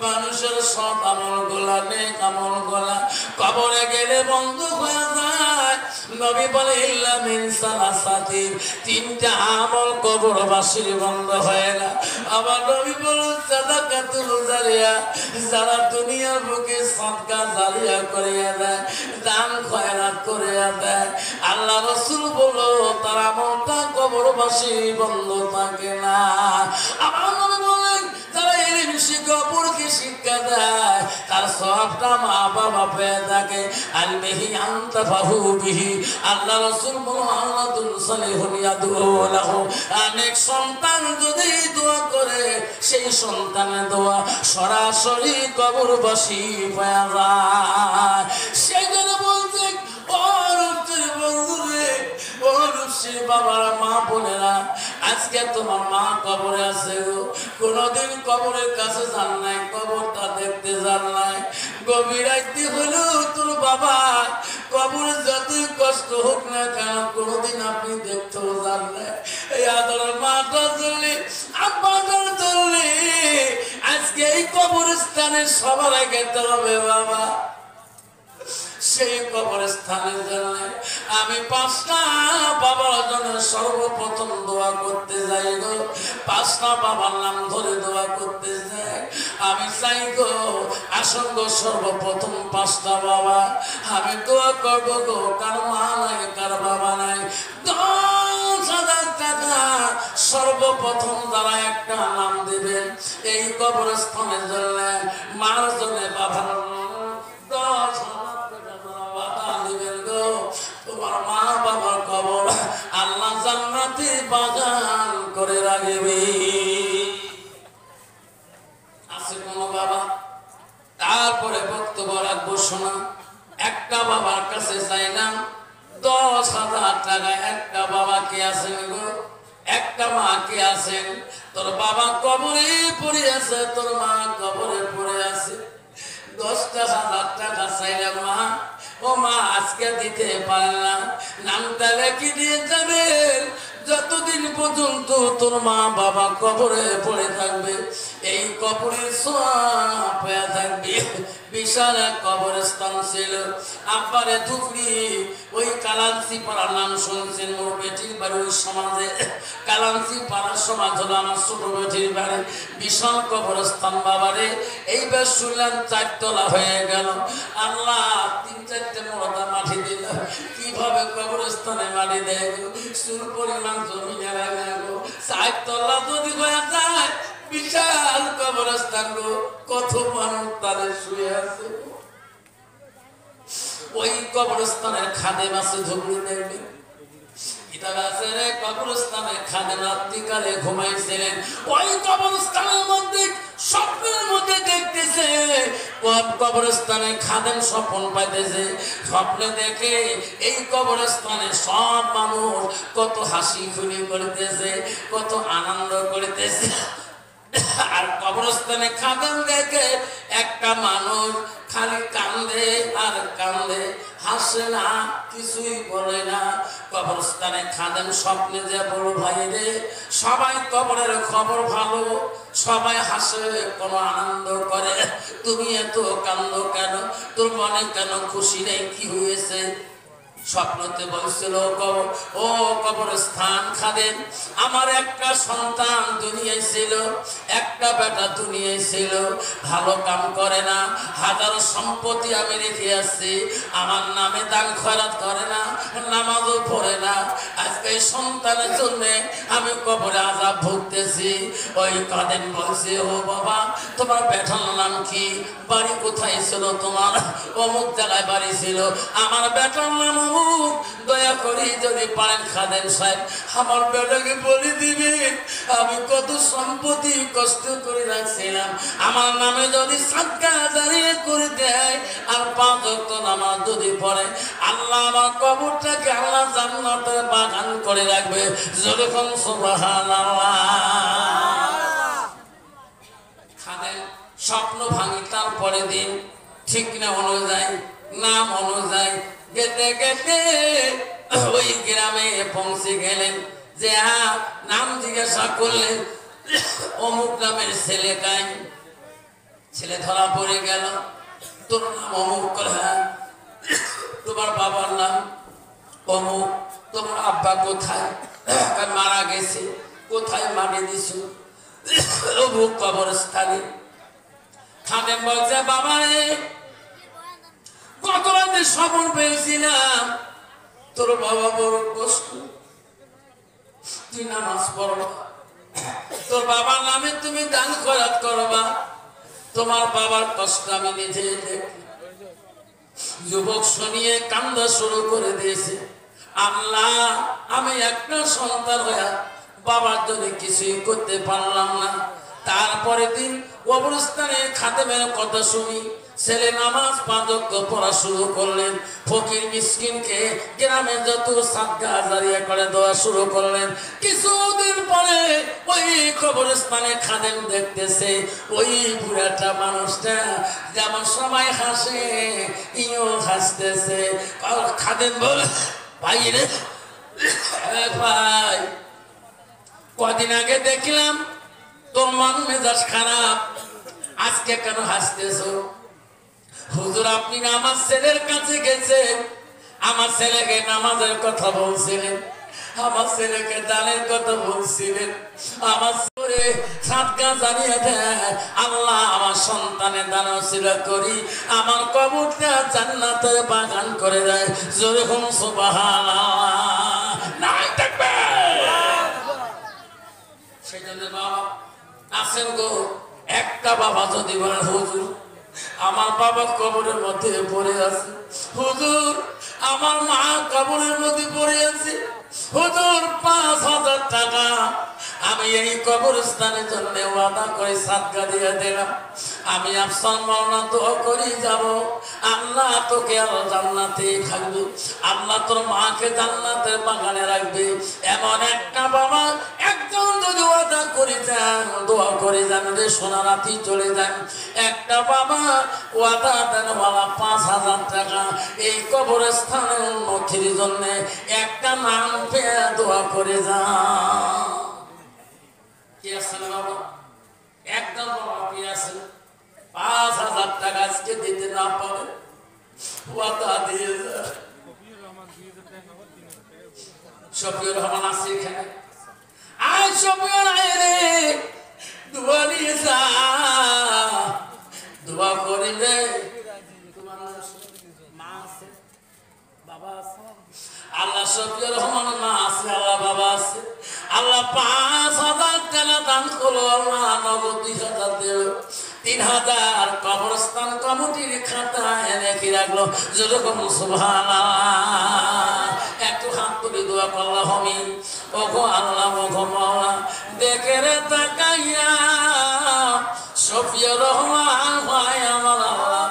মানুষের সব আমল গোলা নেক আমল গোলা কবরে গেলে বন্ধ হয়ে যায়। নবী বলে ইল্লা মিন সালাসাতিন, 3টা আমল কবরবাসীর বন্ধ হয় না। আবার নবী বলেন সাদাকাতুল জারিয়া, যারা দুনিয়ার বুকে সদকা জারিয়া করিয়া দেয়, দান খয়রাত করিয়া দেয়, আল্লাহ রাসূল বলো তার আমলটা কবরবাসী বন্ধ থাকে না। আমার নবী বলেন যারা ইলম শিক্ষা অপরকে শিক্ষা দেয় তার সওয়াবটা মা বাবা পেয়ে থাকে। আলমিহি আনতা ফাহু বিহি, আল্লাহ রাসূল বলেন আওলাদুল সালিহুন ইয়াদউ লাহু, অনেক সন্তান যদি দোয়া করে সেই সন্তানের দোয়া সরাসরি কবরবাসী পেয়ে যায়। সেই জন্য বলছে বাবারা মা বোনেরা, আজকে তোমার মা কবরে আছে গো, কোনদিন কবরের কাছে যান নাই, কবরটা দেখতে যান নাই। গভীর রাতে হলেও তোর বাবা কবরে যতই কষ্ট হোক না কেন কোনদিন আপনি দেখতেও যান নাই। এই আদরের মাটা চললে আব্বাটা চললে আজকে এই কবরস্থানে সবার আগে যেতে হবে বাবা। সেই কবরস্থানের জন্য আমি পাঁচটা বাবার জন্য সর্বপ্রথম দোয়া করতে যাই গো, পাঁচটা বাবার নাম ধরে দোয়া করতে যাই। আমি চাই গো আসন গো সর্বপ্রথম পাঁচটা বাবা আমি দোয়া করবো গো, কার মা নাই কার বাবা নাই। 10,000 টাকা সর্বপ্রথম যারা একটা নাম দিবেন এই কবরস্থানের জন্য, মার জন্য, বাবার 10,000 টাকা দিবেন গো। তোমার মা বাবার কবর আল্লাহ জান্নাতি বাগান করে রাখবে। আছে কোন বাবা? তারপরে বক্তব্য রাখবো শোনা। একটা বাবার কাছে চাইলাম 10,000 টাকা। একটা বাবা কে আছেন গো? একটা মা কে আছেন? তোর বাবা কবরে পড়ে আছে, তোর মা কবরে পড়ে আছে। 10,000 টাকা চাইলাম মা, ও মা আজকে দিতে পারে না, নামটা রেখে দিয়ে যাবেন। যতদিন পর্যন্ত তোর মা বাবা কবরে পড়ে থাকবে এই কবরের সওয়াব পেয়ে থাকবে। বিশাল এক কবরস্থান ছিল আব্বারে ধুবড়ি, ওই কালান্সি পাড়ার নাম শুনছেন? মোর বেটির বাড়ি ওই সমাজে কালান্সি পাড়ার সমাজ হলো আমার ছোট বেটির বাড়ি। বিশাল কবরস্থান বাবারে। এইবার শুনলাম 4 তলা হয়ে গেল। আল্লাহ 3-4টে মোড়া মাটি দিল। কিভাবে কবরস্থানে মাটি দেয় গো? সুর পরিমাণ জমি নেয় না গো। 4 তলা যদি হয়ে যায় বিশাল কবরস্থান গো, কত মানুষ তাদের শুয়ে আছে। ওই কবরস্থানের খাদেম আছে ঝুঁকড়ি দেখবেন, কবরস্থানের খাদেম রাত্রিকালে ঘুমাইছিলেন। ওই কবরস্থানের মধ্যে স্বপ্নের মধ্যে দেখতেছে কবরস্থানে খাদেম স্বপ্ন পাইতেছে। স্বপ্নে দেখে এই কবরস্থানে সব মানুষ কত হাসি খুশি করতেছে, কত আনন্দ করতেছে। আর কবরস্থানে খাদেম দেখে একটা মানুষ খালি কান্দে আর কান্দে, হাসে না, কিছুই বলে না। কবরস্থানে খাদেম স্বপ্নে যে বড় ভাই রে, সবাই কবরের খবর ভালো, সবাই হাসে, কোনো আনন্দ করে। তুমি এত কান্দো কেন? তোর মনে কেন খুশি নেই? কি হয়েছে? স্বপ্নতে বলছিল ও কবরস্থান খাদেম, আমার একটা সন্তান দুনিয়ায় ছিল, একটা বেটা দুনিয়ায় ছিল, ভালো কাম করে না, হাজারো সম্পত্তি আমি রেখে আসছি, আমার নামে দান খয়রাত করে না, নামাজও পড়ে না। আজকে এই সন্তানের জন্য আমি কবরে আযাব ভুগতেছি। ওই খাদেম বলছে, ও বাবা তোমার বেটার নাম কি? বাড়ি কোথায় ছিল তোমার? অমুক জায়গায় বাড়ি ছিল। আমার বেটার নাম দয়া করি যদি পারেন খাদেম সাহেব আমার বেটাকে বলে দিবেন, আমি কত সম্পত্তি কষ্ট করে রাখছিলাম, আমার নামে যদি সাদকা জারিয়া করে দেয় আর 5 ওয়াক্ত নামাজ যদি পড়ে, আল্লাহ আমার কবরটাকে আল্লাহ জান্নাতের বাগান করে রাখবে। যেরকম সুবহানাল্লাহ। খাদেম স্বপ্ন ভাঙি তার পরের দিন ঠিক না অনুযায়ী, নাম অনুযায়ী গেতে গেতে ওই গ্রামে পৌঁছে গেলেন। যে নাম জিজ্ঞাসা করলেন, অমুক নামের ছেলে কাই। ছেলে ধরা পড়ে গেল। তোর নাম অমুক? হ্যাঁ। তোমার বাবার নাম অমুক। তোমার আব্বা কোথায়? মারা গেছে। কোথায় মাটি দিছ? অমুক কবরস্থানে। খাদেম বলছে, বাবা রে কত রাতে স্বপ্ন পেয়েছিলাম তোর বাবা বড় কষ্ট, তুই নামাজ পড়বা, তোর বাবার নামে তুমি দান খয়রাত করবা, তোমার বাবার কষ্ট আমি নিজে দেখি। যুবক শুনিয়ে কান্দা শুরু করে দিয়েছে। আল্লাহ আমি একটা সন্তান হয়ে বাবার জন্য কিছুই করতে পারলাম না। তারপরে দিন কবরস্থানে খাদেমের কথা শুনি, ছেলে নামাজ 5 ওয়াক্ত পড়া শুরু করলেন। ফকির মিসকিনকে গ্রামে যত সাদকা জারিয়া করে দেওয়া শুরু করলেন। কিছুদিন পরে ওই কবরস্থানে খাদেম দেখতেছে ওই বুড়াটা মানুষটা যেমন সবাই হাসে ইও হাসতেছে। খাদেম বল, ভাই রে ভাই, কদিন আগে দেখলাম তোর মন মেজাজ খারাপ, আজকে কেন হাসতেছ? হুজুর আপনি আমার ছেলের কাছে গেছেন, আমার ছেলেকে নামাজের কথা বলছিলেন, আমার ছেলেকে দানের কথা বলছিলেন, আমার ছেলে সাদকা জানিয়ে দেয় আল্লাহ আমার সন্তানের দান ওসিলা করি আমার কবরটা জান্নাতের বাগান করে দেয়। জোরে হোম সুবহানাল্লাহ, নাই থাকবে। সেই জন্য বাবা আছেন গো, একটা বাবা যদি বলেন হুজুর আমার বাবা কবরের মধ্যে পড়ে আছে, হুজুর আমার মা কবরের মধ্যে পড়ে আছে, হুজুর ৫,০০০ টাকা আমি এই কবরস্থানের জন্য ওয়াদা করে সাদকা দিয়ে দিলাম, আমি আফসান মাওলানা দোয়া করি যাব আল্লাহ তোকে আরো জান্নাতে থাকবে, আল্লাহ তোর মাকে জান্নাতের বাগানে রাখবে। এমন একটা বাবা একজন যদি ওয়াদা করে যান, দোয়া করে যান রে সোনারাতি চলে যান, একটা বাবা ওয়াদা দেন ওয়ালা ৫,০০০ টাকা এই কবরস্থানের উন্নতির জন্য একটা নাম পেয়ে দোয়া করে যান। কি আছে না বাবা? একদম বাবা কি আছে ৫,০০০ টাকা আজকে দিতে না পারে ওয়াদা দিয়ে যায়। শফিউর রহমান আছে এখানে, আয় শফিউর আয় রে দোয়া নিয়ে যা, দোয়া করি রে। তোমার মা আছে, বাবা আছে, আল্লাহ শফিউর রহমান মা আছে, আল্লাহ বাবা আছে, আল্লাহ ৫,০০০ টাকা দান করলো, আল্লাহ নগদ ২,০০০ দিল, ৩,০০০ কবরস্থান কমিটির খাতায় রেখে রাখলো। যেরকম সুবহানাল্লাহ, একটু হাত তুলে দোয়া করলাম আমি, ওগো আল্লাহ ওগো মাওলা দেখে রে তাকাইয়া শফিউর রহমান ভাই আমার আল্লাহ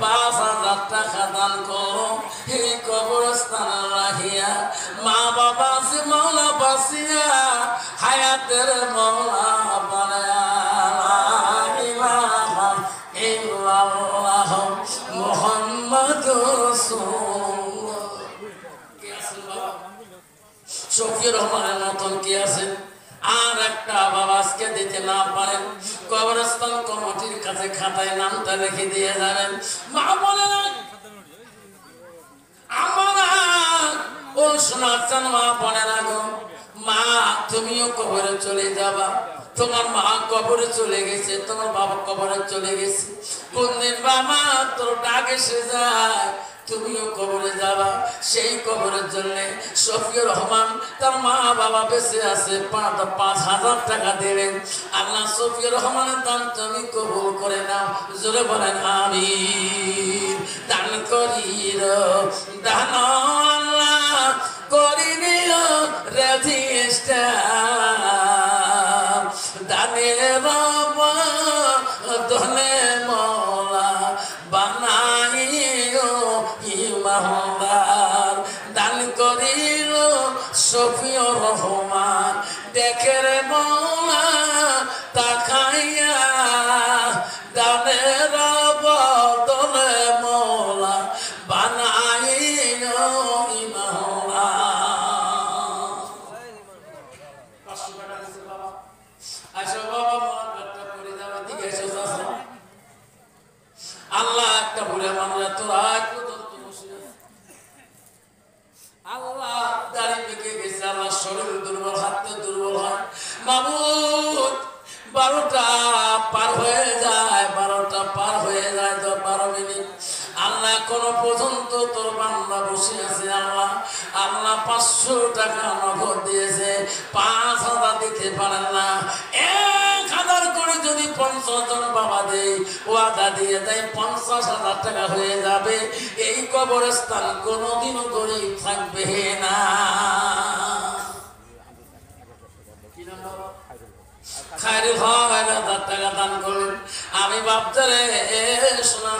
৫,০০০ টাকা দান করো এই কবরস্থান রাখিয়া, মা বাবা আছে মাওলা বাসিয়া হায়াতের মাওলা বানায়া মুহাম্মাদুর রাসূলুল্লাহ। কি আছেন বাবা? শফিউর রহমানের মতন কি আছেন? আর একটা বাবা আজকে দিতে না পারেন, কবরস্থান কমিটির কাছে খাতায় নামটা রেখে দিয়ে যাবেন। মা বলে না আমরা ও শোনার চান মা বলে না গো, মা তুমিও কবরে চলে যাবা, তোমার মা কবরে চলে গেছে, তোমার বাবা কবরে চলে গেছে, কোনদিন বাবা তোর ডাক এসে যায় তুমিও কবরে যাবা। সেই কবরের জন্য শফিউর রহমান তার মা বাবা বেঁচে আছে ৫,০০০ টাকা দিলেন। আল্লাহ শফিউর রহমানের দান তুমি কবুল করে নাও, জোরে বলেন আমিন। দান করির দান আল্লাহ করিনিও রেজিস্টার, দানের বাবা ধনে মওলা বানাইও ইমানদার, দান করিল শফিউর রহমান দেখে রে মওলা তাকাইয়া, দানের বদলে মওলা বানাইও ইমানদার। ৫০০ টাকা দিছে বাবা, আচ্ছা বাবা মোনাজাতটা করে যাওয়া দিকে এসে যাচ্ছে। আল্লাহ একটা ভুলে মানুষ তোরা আজ পর্যন্ত বসে আছে, আল্লাহ দাড়ি পেকে গেছে, আল্লাহ শরীর দুর্বল, হাতে দুর্বল হয়, মাবুদ ১২টা পার হয়ে যায়, ১২টা পার হয়ে যায় তো ১২ মিনিট, আল্লাহ কোন পর্যন্ত তোর বান্দা বসে আছে। আল্লাহ আল্লাহ ৫০০ টাকা নগদ দিয়েছে, ৫,০০০ দিতে পারেন না, ১,০০০ করে যদি ৫০ জন বাবা দেয় ওয়াদা দিয়ে দেয় ৫০,০০০ টাকা হয়ে যাবে, এই কবরস্থান কোনোদিনও গরিব থাকবে না। খায়রুল হক ১,০০০ টাকা দান করলেন। আমি ভাবতারে শোনা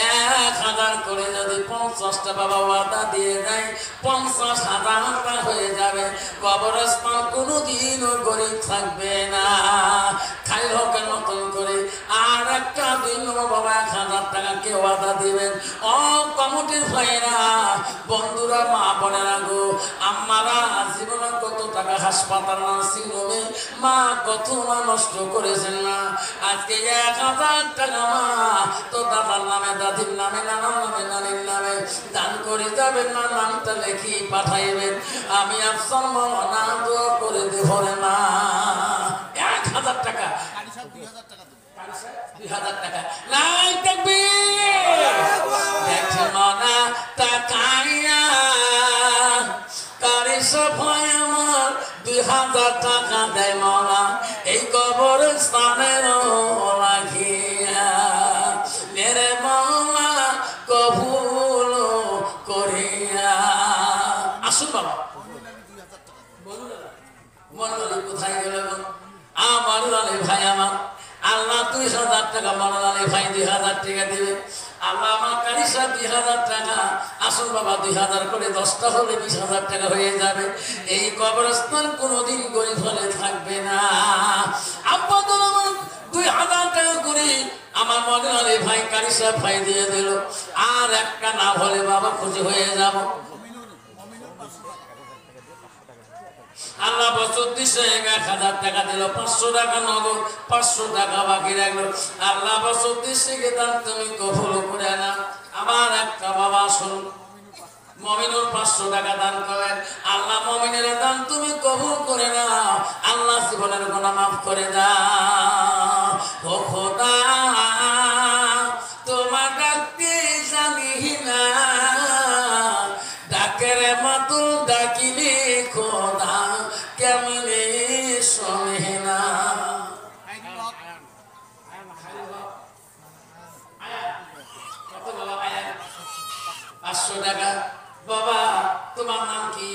১,০০০ করে যদি ৫০টা বাবা ওয়াদা দিয়ে দেয় ৫০,০০০ টাকা হয়ে যাবে, কবরস্থান কোনোদিনও গরিব থাকবে না। খায়রুল হকের মতন করে আর একটা দিন বাবা ১,০০০ টাকা কে ওয়াদা দিবেন। ও কমিটির ভাইরা বন্ধুরা মা বোনেরা গো, আম্মারা জীবনে কত টাকা হাসপাতাল নার্সিংহোমে মা কত মা নষ্ট করেছেন না। আজকে 1000 টাকা মা তো দাদার নামে, দাদির নামে, নানার নামে, নানির নামে দান করে যাবেন না, নামটা লেখি পাঠাইবেন। আমি আফসার মাওলানা দোয়া করে দেব রে মা। 1000 টাকা, 2000 টাকা নাই তাকবীর। দেখছে মনা তাকাইয়া কারি সফায় আমার 2000 টাকা দেয় মনা এই কবরস্থানের রাখিয়া। মেরে মনা কবুল করিয়া। আসুন বাবা, মনোলাল কোথায় গেল? আমার লালে ভাই আমার আল্লাহ 2000 টাকা, মনোলালে ভাই 2000 টাকা দিবে। আল্লাহ আমার কারিশা 2000 টাকা। আসুন বাবা 2000 করে 10টা হলে 20,000 টাকা হয়ে যাবে। এই কবরস্থান কোনোদিন গরিব হলে থাকবে না। আব্বা তো আমার 2000 টাকা করে আমার মনোলালে ভাই কারিশা ভাই দিয়ে দিল। আর একটা না হলে বাবা খুশি হয়ে যাব। আল্লাহ বছর দিছে 1000 টাকা দিল, 500 টাকা নগদ, 500 টাকা বাকি রাখলো। আল্লাহ বছর দিছে দান তুমি কবুল করে না। আমার একটা বাবা শুনুন, মমিনুর 500 টাকা দান করেন। আল্লাহ মমিনের দান তুমি কবুল করে না। আল্লাহ জীবনের গুনাহ মাফ করে দাও। ও খোদা তোমার ডাকতে জানি না, ডাকের মাতুল ডাকিলে খোদা কেমনে শোনে না। 500 টাকা। বাবা তোমার নাম কি?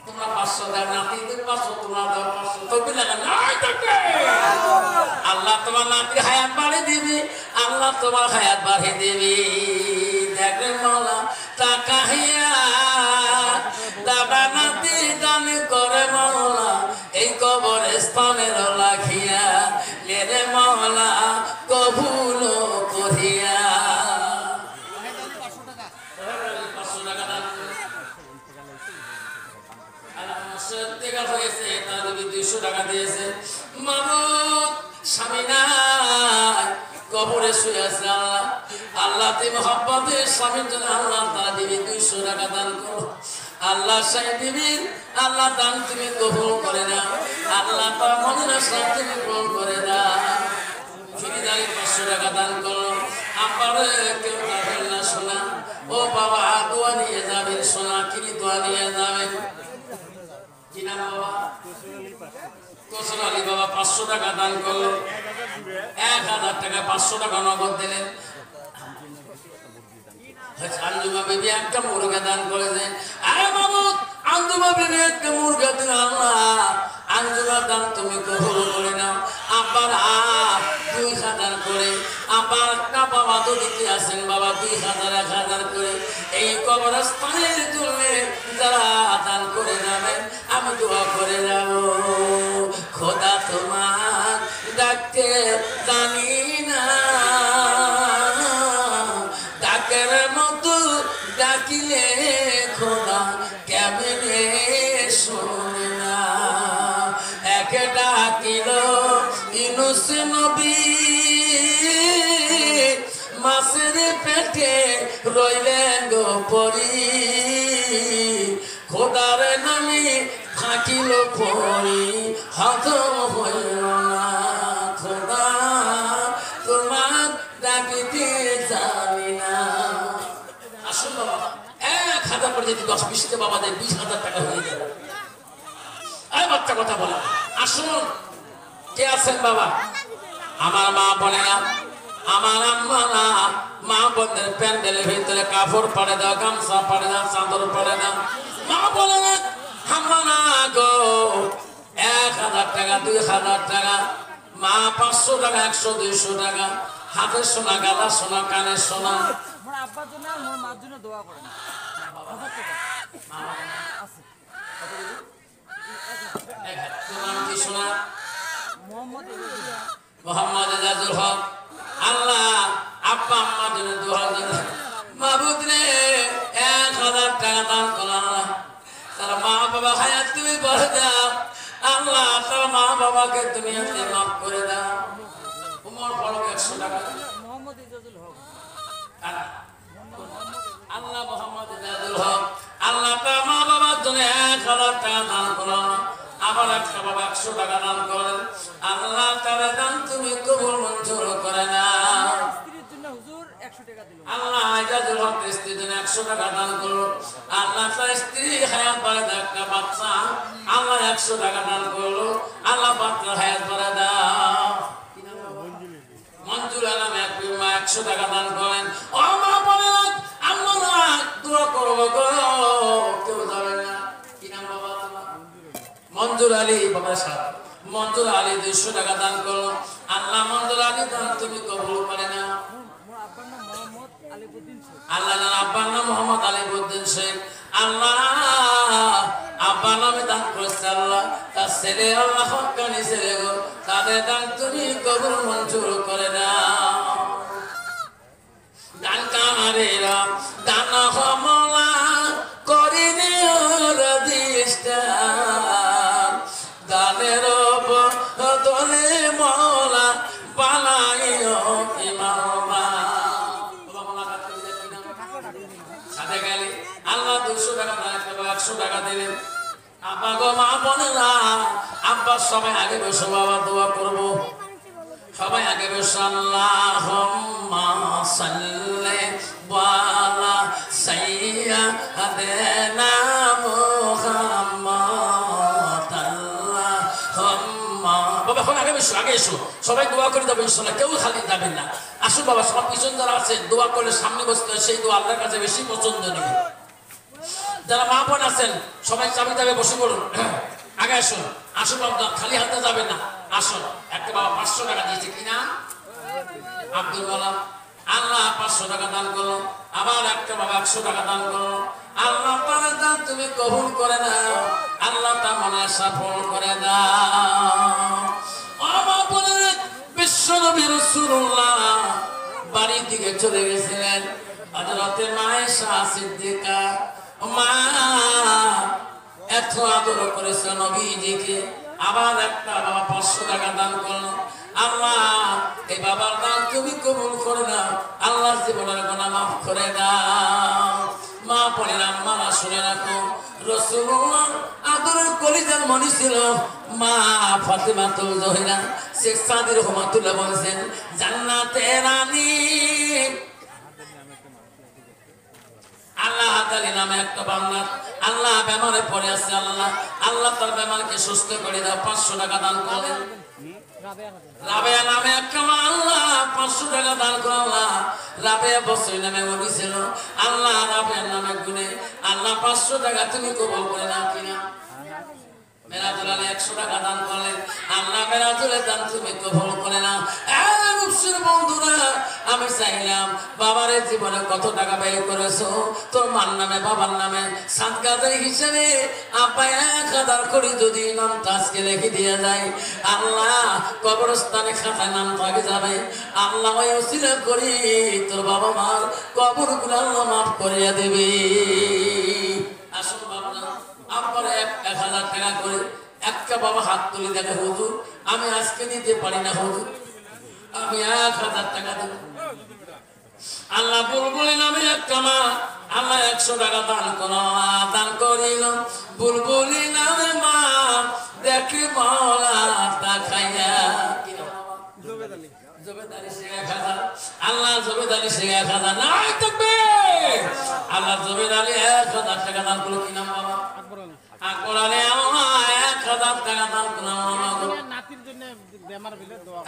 তোমরা 500 দাও, নাতিদের 500, তোমরা দাও 500। তকবীর লাগান। আল্লাহ তোমার নাতির হায়াত বাড়িয়ে দিবি, আল্লাহ তোমার হায়াত বাড়িয়ে দিবি। দেখেন মাওলা টাকা হিয়া দাদা নাতি দান করে মাওলা এই কবরস্থানের লাখিয়া। রে মাওলা কবুল করিয়া। 500 টাকা দান হয়েছে, তার 200 টাকা দিয়েছে। মামুদ স্বামী নাই, কবরে শুয়ে আছে। আল্লাহ আল্লাহ তুমি মহব্বতের স্বামীর জন্য আল্লাহ তারা দিবি 200 টাকা দান করো। আল্লাহ সাহেব দিবির আল্লাহ দান তুমি কবুল করে দাও। আল্লাহ তার মনের আশা তুমি পূরণ করে দাও। ফিরিদারি 500 টাকা দান করো। আমার কেউ যাবেন না সোনা। ও বাবা দোয়া নিয়ে যাবেন সোনা, কিনি দোয়া নিয়ে যাবেন। কি নাম বাবা? কোসর আলী বাবা 500 টাকা দান করলো। 1000 টাকা 500 টাকা নগদ দিলেন। আঞ্জুমা বিবি একটা মুরগা দান করেছে। আরে মামুদ আঞ্জুমা বিবি একটা মুরগা দিন। আল্লাহ আঞ্জুমার দান তুমি কবুল করে নাও। আব্বার 2000 করে। আব্বার একটা বাবা তো দিতে আছেন বাবা 2000, 1000 করে। এই কবরস্থানের জন্য যারা দান করে যাবেন আমি দোয়া করে যাব। খোদা তোমার ডাকতে জানি না, ডাকের মতো ডাকিলে খোদা কেমনে শোনে না। একে ডাকিল ইউনূস নবী মাছের পেটে রইলেন গো পরি। খোদার নামে থাকিল পরি হজম হইল না। খোদা তোমার ডাকিতে জানি না। আসুন বাবা 1000 করে যদি 10-20 বাবাদের 20,000 টাকা হয়ে যাবে। এই বাচ্চা কথা বলে আসুন। কে আছেন বাবা? আমার মা বলে না, আমার আম্মা না, মা বোনদের প্যান্ডেলের ভিতরে কাপড় পাড়ে দাও, গামছা পাড়ে দাও, চাদর পাড়ে দাও। মা বলে না আম্মা না গো 1000 টাকা 2000 টাকা। মা 500 টাকা 100 200 টাকা। হাতের সোনা, গালার সোনা, কানের সোনা। আব্বার জন্য আর মার জন্য দোয়া করেন। 1000 টাকা শোনা মোহাম্মদ এজাজুল হক। মোহাম্মদ এজাজুল হক। আল্লাহ আব্বা আম্মার জন্য দোয়া জন্য মাহবুদ রে 1000 টাকা দান করো আল্লাহ। তার মা বাবা হায়াত তুমি বলে দাও আল্লাহ, তার মা বাবাকে দুনিয়াতে মাফ করে দাও। উমর ফারুক 100 টাকা। মোহাম্মদ এজাজুল হক। আল্লাহ মোহাম্মদ এজাজুল হক। আল্লাহ তার মা বাবার জন্য 1000 টাকা দান করো। আবার একটা বাবা 100 টাকা দান করেন। আল্লাহ তার দান তুমি কবুল মঞ্জুর করে না। স্ত্রীর জন্য হুজুর 100 টাকা দিল। আল্লাহ এজাজুল হক স্ত্রীর জন্য 100 টাকা দান করলো। আল্লাহ তার স্ত্রী হায়াত বাড়ায় একটা বাচ্চা আল্লাহ 100 টাকা দান করলো। আল্লাহ বাচ্চার হায়াত বাড়ায় দাও। মঞ্জুর আলম এক 100 টাকা দান করেন। ও মা বলেন আমরা দোয়া করবো গো, কেউ যাবে না। কি নাম বাবা তোমার? মঞ্জুর আলী বাবা সাহেব। মঞ্জুর আলী 200 টাকা দান করলো। আল্লাহ মঞ্জুর আলী দান তুমি কবুল করে না। মোর আব্বার নাম মোহাম্মদ আলিউদ্দিন শেখ। আল্লাহ আব্বার নাম মোহাম্মদ আলিউদ্দিন শেখ। আল্লাহ আব্বার নামে দান করেছে আল্লাহ, তার ছেলে আল্লাহ হক্কানি ছেলে গো, তাদের দান তুমি কবুল মঞ্জুর করে দাও। দান কামারেরা দান হমলা করে দিও রাদিস্তান, দানের বদলে মওলা বানাইও ইমামা। সাথে গেলে আল্লাহ 200 টাকা দান করবে, 100 টাকা দিলেন। আব্বা গো মা বোনেরা, আব্বা সবাই আগে বসে বাবা দোয়া করবো। সবাই আগে বসে আল্লাহুম্মা সাল্লি ওয়ালা সাইয়্যিদিনা মুহাম্মাদ আল্লাহুম্মা। বাবা এখন আগে বসো, আগে এসো, সবাই দোয়া করে যাবে ইনশাআল্লাহ, কেউ খালি যাবেন না। আসুন বাবা, সব পিছন যারা আছে দোয়া করলে সামনে বসতে হয়, সেই দোয়া আল্লাহর কাছে বেশি পছন্দ নেবে। যারা মা বোন আছেন সবাই চাবি যাবে বসে পড়ুন, আগে আসুন। আসুন বাবা, খালি হাতে যাবেন না, আসুন। একটা বাবা 500 টাকা দিয়েছে, কিনা আব্দুল কালাম। আল্লাহ 500 টাকা দান করলো। আবার একটা বাবা 100 টাকা দান করলো। আল্লাহ তার দান তুমি কবুল করে নাও। আল্লাহ তার মনে সফল করে দাও। আমার বলে বিশ্বনবী রাসূলুল্লাহ বাড়ির দিকে চলে গেছিলেন। হযরতে মায়েশা সিদ্দিকা মা এত আদর করেছে নবীজিকে। আবার একটা বাবা 500 টাকা দান করলো। আল্লাহ এই বাবার দান তুমি কবুল করে নাও, আল্লাহর জীবনের গুনাহ মাফ করে দাও। মা পড়েন আম্মারা শুনে রাখো, রাসূলুল্লাহ আদরের কলিজার মনি ছিল মা ফাতেমাতুল জোহরা। শেখ সাদি রহমাতুল্লাহ বলেছেন জান্নাতের রানী আল্লাহ হাতালি নামে একটা বান্দা আল্লাহ বেমারে পড়ে আছে। আল্লাহ আল্লাহ তার বেমারকে সুস্থ করে দাও। 500 টাকা দান করলেন। রাবেয়া নামে একটা আল্লাহ 500 টাকা দান করলাম। রাবেয়া বসই নামে বলেছিল আল্লাহ রাবেয়ার নামে গুনে আল্লাহ 500 টাকা তুমি কবুল করে নাও। কিনা মেরাজুল আলী 100 টাকা দান করলেন। আল্লাহ মেরাজুলের দান তুমি কবুল করে নাও। বন্ধুরা, আমি চাইলাম বাবার জীবনে কত টাকা ব্যয় করেছো, তোর মার নামে বাবার নামে সাদকাদের হিসেবে আপা 1000 করে যদি নাম আজকে রেখে দিয়ে যায়, আল্লাহ কবরস্থানে খাতায় নাম থাকে যাবে। আল্লাহ ওই ওসিলা করি তোর বাবা মার কবরগুলো আল্লাহ মাফ করিয়া দেবে। আসল বাবা আপনার 1000 টাকা করে একটা বাবা হাত তুলে দেখে, হুজুর আমি আজকে দিতে পারি না, হুজুর আমি 1000 টাকা দেব। আল্লাহ বুলবুলি নামে একটা মা আল্লাহ 100 টাকা দান করো। দান করিল বুলবুলি নামে মা দেখি মওলা তাকাইয়া। আল্লাহ জবেদ আলী শেখ 1000 নাই থাকবে। আল্লাহ জবেদ আলী 1000 টাকা দান করলো। কি নাম বাবা? আকবর আলী। আল্লাহ 1000 টাকা দান করলো। নাতির জন্য বেমার হইলে দোয়া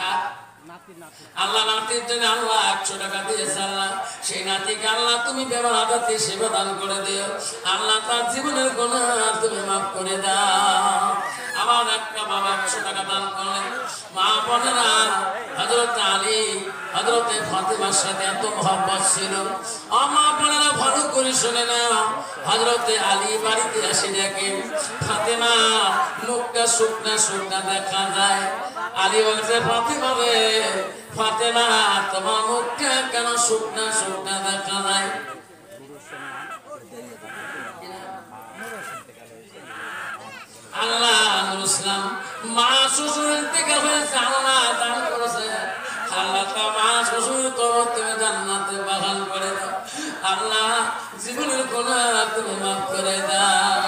আল্লাহ নাতির জন্য আল্লাহ 100 টাকা দিয়েছে। আল্লাহ সেই নাতিকে আল্লাহ তুমি বেমার আদাতে সেবা দান করে দিও। আল্লাহ তার জীবনের গুনাহ তুমি মাফ করে দাও। আমার একটা বাবা 100 টাকা দান করলেন। মা বোনেরা হযরত আলী হযরতে ফাতেমার সাথে এত মহব্বত ছিল। মা বোনেরা ভালো করে শুনে না, হযরতে আলী বাড়িতে এসে দেখে ফাতেমা মুখটা শুকনা শুকনা দেখা যায়। আলী বলছে, ফাতেমা রে, ফাতেমা তোমার মুখটা কেন শুকনা শুকনা দেখা যায়? আল্লাহ নুরুল ইসলাম মা শ্বশুর থেকে হয়েছে, আল্লাহ দান করেছে। আল্লাহ তা মা শ্বশুর কবর তুমি জান্নাতে বাগান করে দাও। আল্লাহ জীবনের গুনাহ তুমি মাফ করে দাও।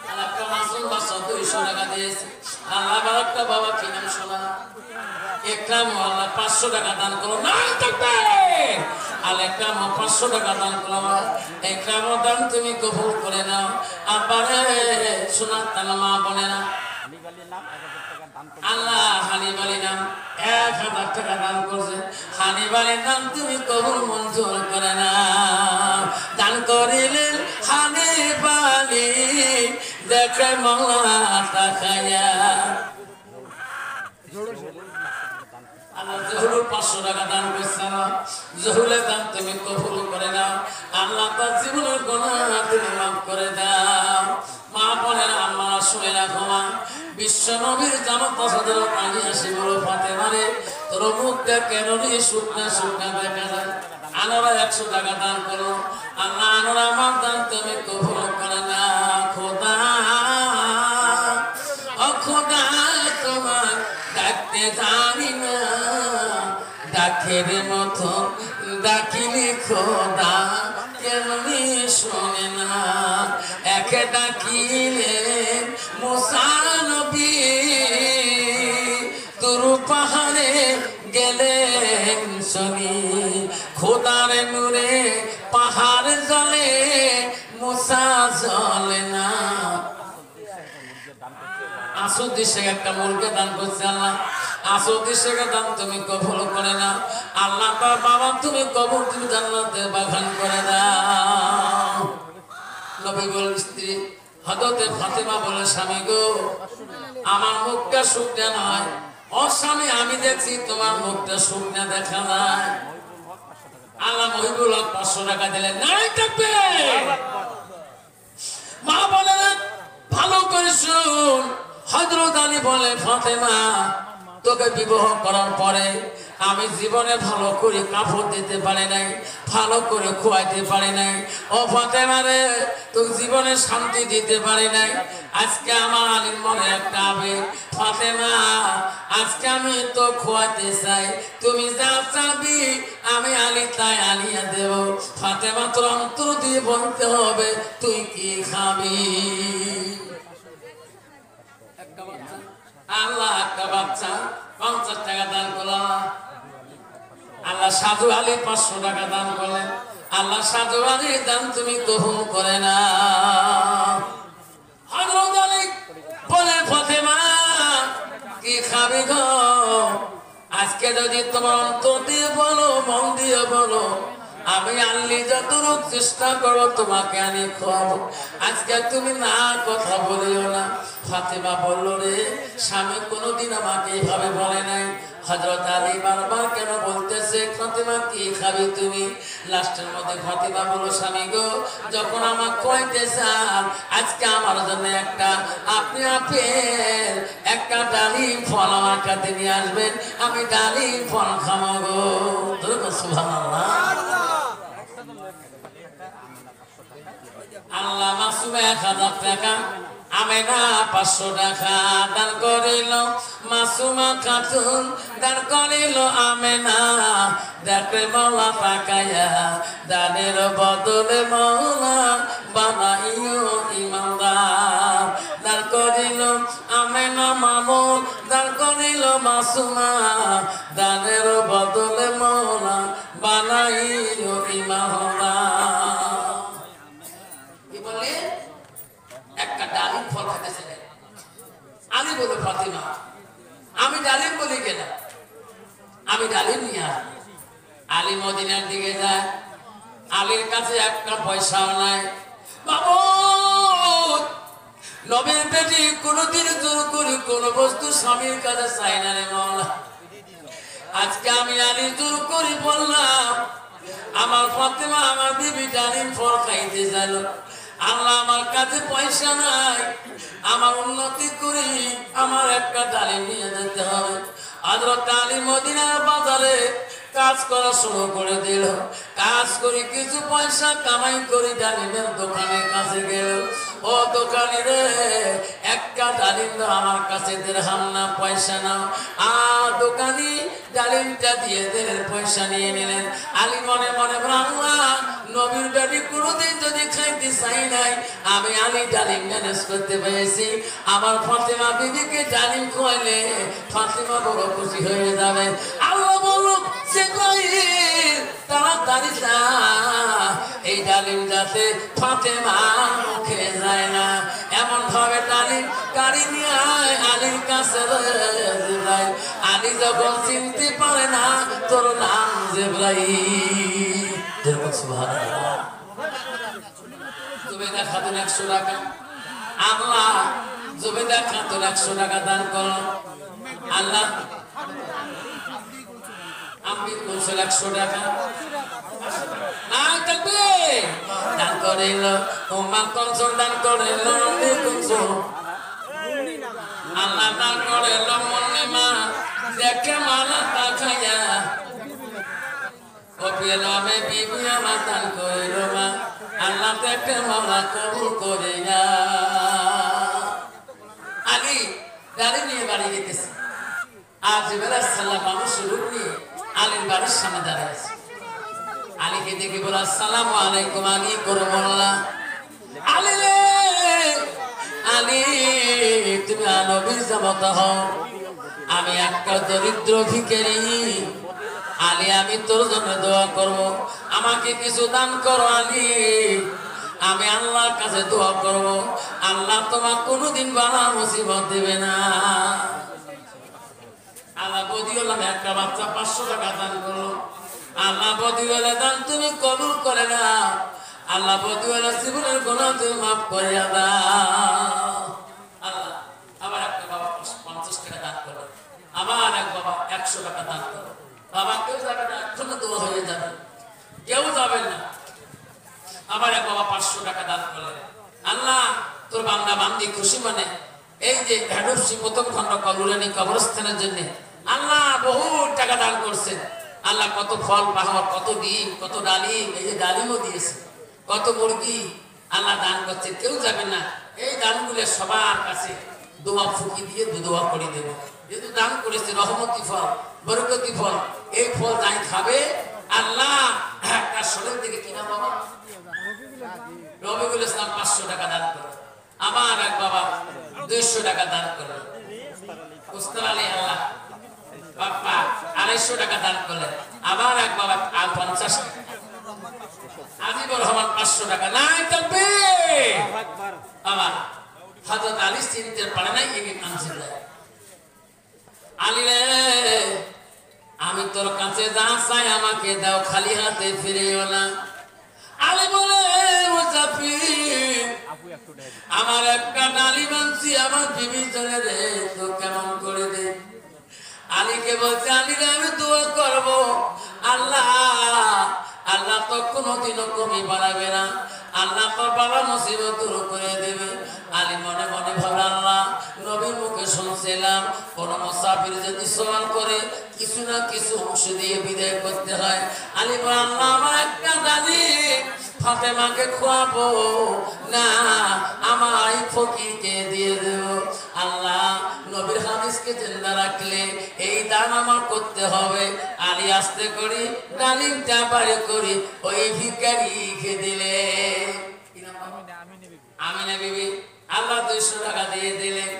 আল্লাহ একটা মাসুম বাচ্চা 200 টাকা দিয়েছে। আল্লাহ বারাকটা বাবা কি নাম শোনা একরাম, আল্লাহ 500 টাকা দান করো না থাকবে। আল্লাহ একরাম 500 টাকা দান করো, একরাম দান তুমি কবুল করে নাও। আব্বারে শোনা তালা মা বলে না, আল্লাহ হানিফ আলী নাম 1000 টাকা দান করছে। হানিফ আলীর নাম তুমি কবুল মঞ্জুর করে না। দান করিলেন হানিফ আলী, দেখে মৌলা তাকায়া। আল্লাহ জহুরুল 500 টাকা দান করছে, জহুরের দান তুমি কবুল করে নাও। আল্লাহ তার জীবনের গুনাহ তুমি মাফ করে দাও। মা বোনেরা আমরা শুনে রাখো, মা বিশ্ব নবীর জামাত পছন্দের পানি আসে বলো ফাতেমা রে, তোর মুখটা কেন শুকনা শুকনা দেখা যায়? আনোরা 100 টাকা দান করো। আল্লাহ আনোরা আমার দান তুমি কবুল করে না। খোদা ও খোদা তোমার ডাকতে জানি না, ডাকের মতো ডাকিলে খোদা কেমনি শোনে না। একে ডাকিলে মুসা নবী তুর পাহাড়ে গেলেন শুনি, খোদার নূরে পাহাড় জ্বলে মুসা জ্বলে না। আসুদ দিশে একটা মুরগি দান করছে আল্লাহ, আসুদ দিশে দান তুমি কবুল করে না। আল্লাহ তার বাবা তুমি কবুল তুমি জান্নাতে বাগান করে দাও। নবী বল স্ত্রী হযরতে ফাতেমা বলে, স্বামী গো আমার মুখটা শুকনা নয়। ও স্বামী আমি দেখছি তোমার মুখটা শুকনা দেখা যায়। আল্লাহ মহিবুল হক 500 টাকা দিলেন, নাই থাকবে। মা বলে ভালো করে শুন, হযরত আলী বলে, ফাতেমা তোকে বিবাহ করার পরে আমি জীবনে ভালো করে কাপড় দিতে পারি নাই, ভালো করে খোয়াইতে পারি নাই। ও ফাতেমা রে, তোকে জীবনে শান্তি দিতে পারি নাই। আজকে আমার আলীর মনে একটা আবেগ, ফাতেমা আজকে আমি তো খোয়াইতে চাই, তুমি যা চাবি আমি আলী তাই আনিয়ে দেব। ফাতেমা তোর অন্তর দিয়ে বলতে হবে তুই কি খাবি। আল্লাহ একটা বাচ্চা 50 টাকা দান করলাম। আল্লাহ সাধু আলী 500 টাকা দান করলেন। আল্লাহ সাধু আলীর দান তুমি কবুল করে না। হযরত আলী বলে, ফাতেমা কি খাবি গো? আজকে যদি তোমার অন্তর দিয়ে বলো, মন দিয়ে বলো, আমি আল্লি যতটুকু চেষ্টা করো তোমাকে আমি খাওয়াবো। আজকে তুমি না কথা বলিও না। ফাতেমা বলল, রে স্বামী কোনোদিন আমাকে এইভাবে বলে নাই। হযরত আলী বারবার কেন বলতেছে ফাতেমা কি খাবি তুমি? লাস্টের মধ্যে ফাতেমা বলল, স্বামী গো যখন আমার খাইতে চান আজকে আমার জন্য একটা আপনি আপেল একটা ডালিম ফল আমার কাছে নিয়ে আসবেন, আমি ডালিম ফল খাবো গো। সুবহানাল্লাহ। আল্লাহ মাসুমে 1000 টাকা, আমেনা 500 টাকা দান করিল। মাসুমা খাতুন দান করিল আমেনা, দেখে মাওলা তাকায়া দানের বদলে মাওলা বানাইও ইমানদার। দান করিল আমেনা মামুন, দান করিল মাসুমা, দানের বদলে মাওলা বানাইও ইমানদার। একটা ডালিম ফল খেতে চাই। আমি বলি, ফাতেমা আমি ডালিম বলি কেন? আমি ডালিম নিয়ে আসি। আলী মদিনার দিকে যায়, আলীর কাছে একটা পয়সাও নাই। বাবু নবীর বেটি কোনদিন জোর করে কোন বস্তু স্বামীর কাছে চাই না রে মাওলা। আজকে আমি আলী জোর করে বললাম আমার ফাতেমা আমার বিবি ডালিম ফল খাইতে গেল। আল্লাহ আমার কাছে পয়সা নাই, আমার উন্নতি করি আমার একটা ডালিম নিয়ে যেতে হবে। হযরত আলী মদিনার বাজারে কাজ করা শুরু করে দিল। কাজ করে কিছু পয়সা কামাই করে ডালিমের দোকানের কাছে গেল। ও দোকানি রে, একটা ডালিম দাও আমার কাছে, দিরহাম না পয়সা নাও। আর দোকানি ডালিমটা দিয়ে দিলেন, পয়সা নিয়ে নিলেন। আলী মনে মনে আল্লাহ, নবীর বাড়ি কোনোদিন যদি খাইতে চাই নাই, আমি আলী ডালিম ম্যানেজ করতে পেরেছি। আমার ফাতেমা বিবিকে ডালিম খোয়াইলে ফাতেমা বড় খুশি হয়ে যাবে। আল্লাহ বলল তাড়াতাড়ি যা, এই ডালিম যাতে ফাতেমা মুখে যায় না, এমন ভাবে ডালিম গাড়ি নিয়ে আয় আলীর কাছে। আলী যখন চিনতে পারে না তোর নাম জিবরাইল। সুবহানাল্লাহ। জুবেদা খাতুন 100 টাকা, আল্লাহ জুবেদা খাতুন 100 টাকা দান করল। আল্লাহ আমি 100 টাকা দান করিল। উম্মা কনসল দান করিল, আল্লাহ দান করিল। মনে মা দেখে মালা তাকায়া কপিল আমি বিবি আমার দান করিল। মা আল্লাহ দেখে মালা কবুল করে না। আলী গাড়ি নিয়ে বাড়ি যেতেছে। আর জিবরাইল আলাইহিস সালাম মানুষের রূপ নিয়ে আলীর বাড়ির সামনে দাঁড়িয়ে আছে। আলীকে দেখে বলে আসসালামু আলাইকুম। আলী করে বললাম, আলী রে আলী, তুমি নবীর জামাতা হও, আমি একটা দরিদ্র ভিখারি। আলী আমি তোর জন্য দোয়া করব, আমাকে কিছু দান করো আলী, আমি আল্লাহর কাছে দোয়া করব, আল্লাহ তোমার কোনোদিন বালা মুসিবত দেবে না। আল্লাহ বদিউল্লাহ একটা বাচ্চা 500 টাকা দান করলো। আল্লাহ বদিউল্লাহ দান তুমি কবুল করে না। আল্লাহ বদিউল্লাহ জীবনের গুনাহ তুমি মাফ করে দাও। আল্লাহ আবার একটা বাবা 50 টাকা দান করো, আবার এক বাবা 100 টাকা দান করো। বাবা কেউ যাবে না, এখনো দোয়া হয়ে যাবে, কেউ যাবেন না। আবার এক বাবা 500 টাকা দান করলেন। আল্লাহ তোর বান্দা বান্দি খুশি মানে এই যে ভেড়ুসি প্রথম খন্ড কবুলানি কবরস্থানের জন্য আল্লাহ বহু টাকা দান করছেন। আল্লাহ কত ফল পাহাড়, কত ডিম, কত ডালিম, এই যে ডালিমও দিয়েছে, কত মুরগি আল্লাহ দান করছে। কেউ যাবে না, এই দানগুলো সবার কাছে দোয়া ফুকি দিয়ে দোয়া করে দেব। যেহেতু দান করেছে রহমতি ফল, বরকতি ফল, এই ফল যাই খাবে আল্লাহ একটা শরীর থেকে কিনা বাবা রবিউল ইসলাম 500 টাকা দান করে। আমার এক বাবা 200 টাকা দান করে। উস্তাদ আলী আল্লাহ বাপ্পা 250 টাকা দান করলেন। আবার এক বাবা 50 টাকা। আজিবুর রহমান 500 টাকা। নাই তবে আবার হযরত আলী চিনতে পারে নাই এই কাঞ্চিল। আলী রে আমি তোর কাছে যা চাই আমাকে দাও, খালি হাতে ফিরিও না। আলী বলে মুসাফির আমার একটা ডালিম আনছি আমার বিবি জন্য রে, তো কেমন করে দে। আলীকে বলছে আলী রে আমি দোয়া করব, আল্লাহ আল্লাহ তো কোনোদিনও কমি বাড়াবে না, আল্লাহ তোর বাবা মুসিবত দূর করে দেবে। আলী মনে মনে ভাবে আল্লাহ নবীর মুখে শুনছিলাম কোন মুসাফির যদি সওয়াল করে কিছু না কিছু অংশ দিয়ে বিদায় করতে হয়। আলী বলে আল্লাহ আমার একটা ডালিম ফাতেমাকে খোয়াবো না, আমার এই ফকিরকে দিয়ে দেব। আল্লাহ নবীর হাদিসকে জিন্দা রাখলে এই দান আমার করতে হবে। আলী আস্তে করি ডালিমটা বাড়ি করি ওই ভিখারিকে দিলে। আমিনা বিবি আল্লাহ 200 টাকা দিয়ে দিলেন।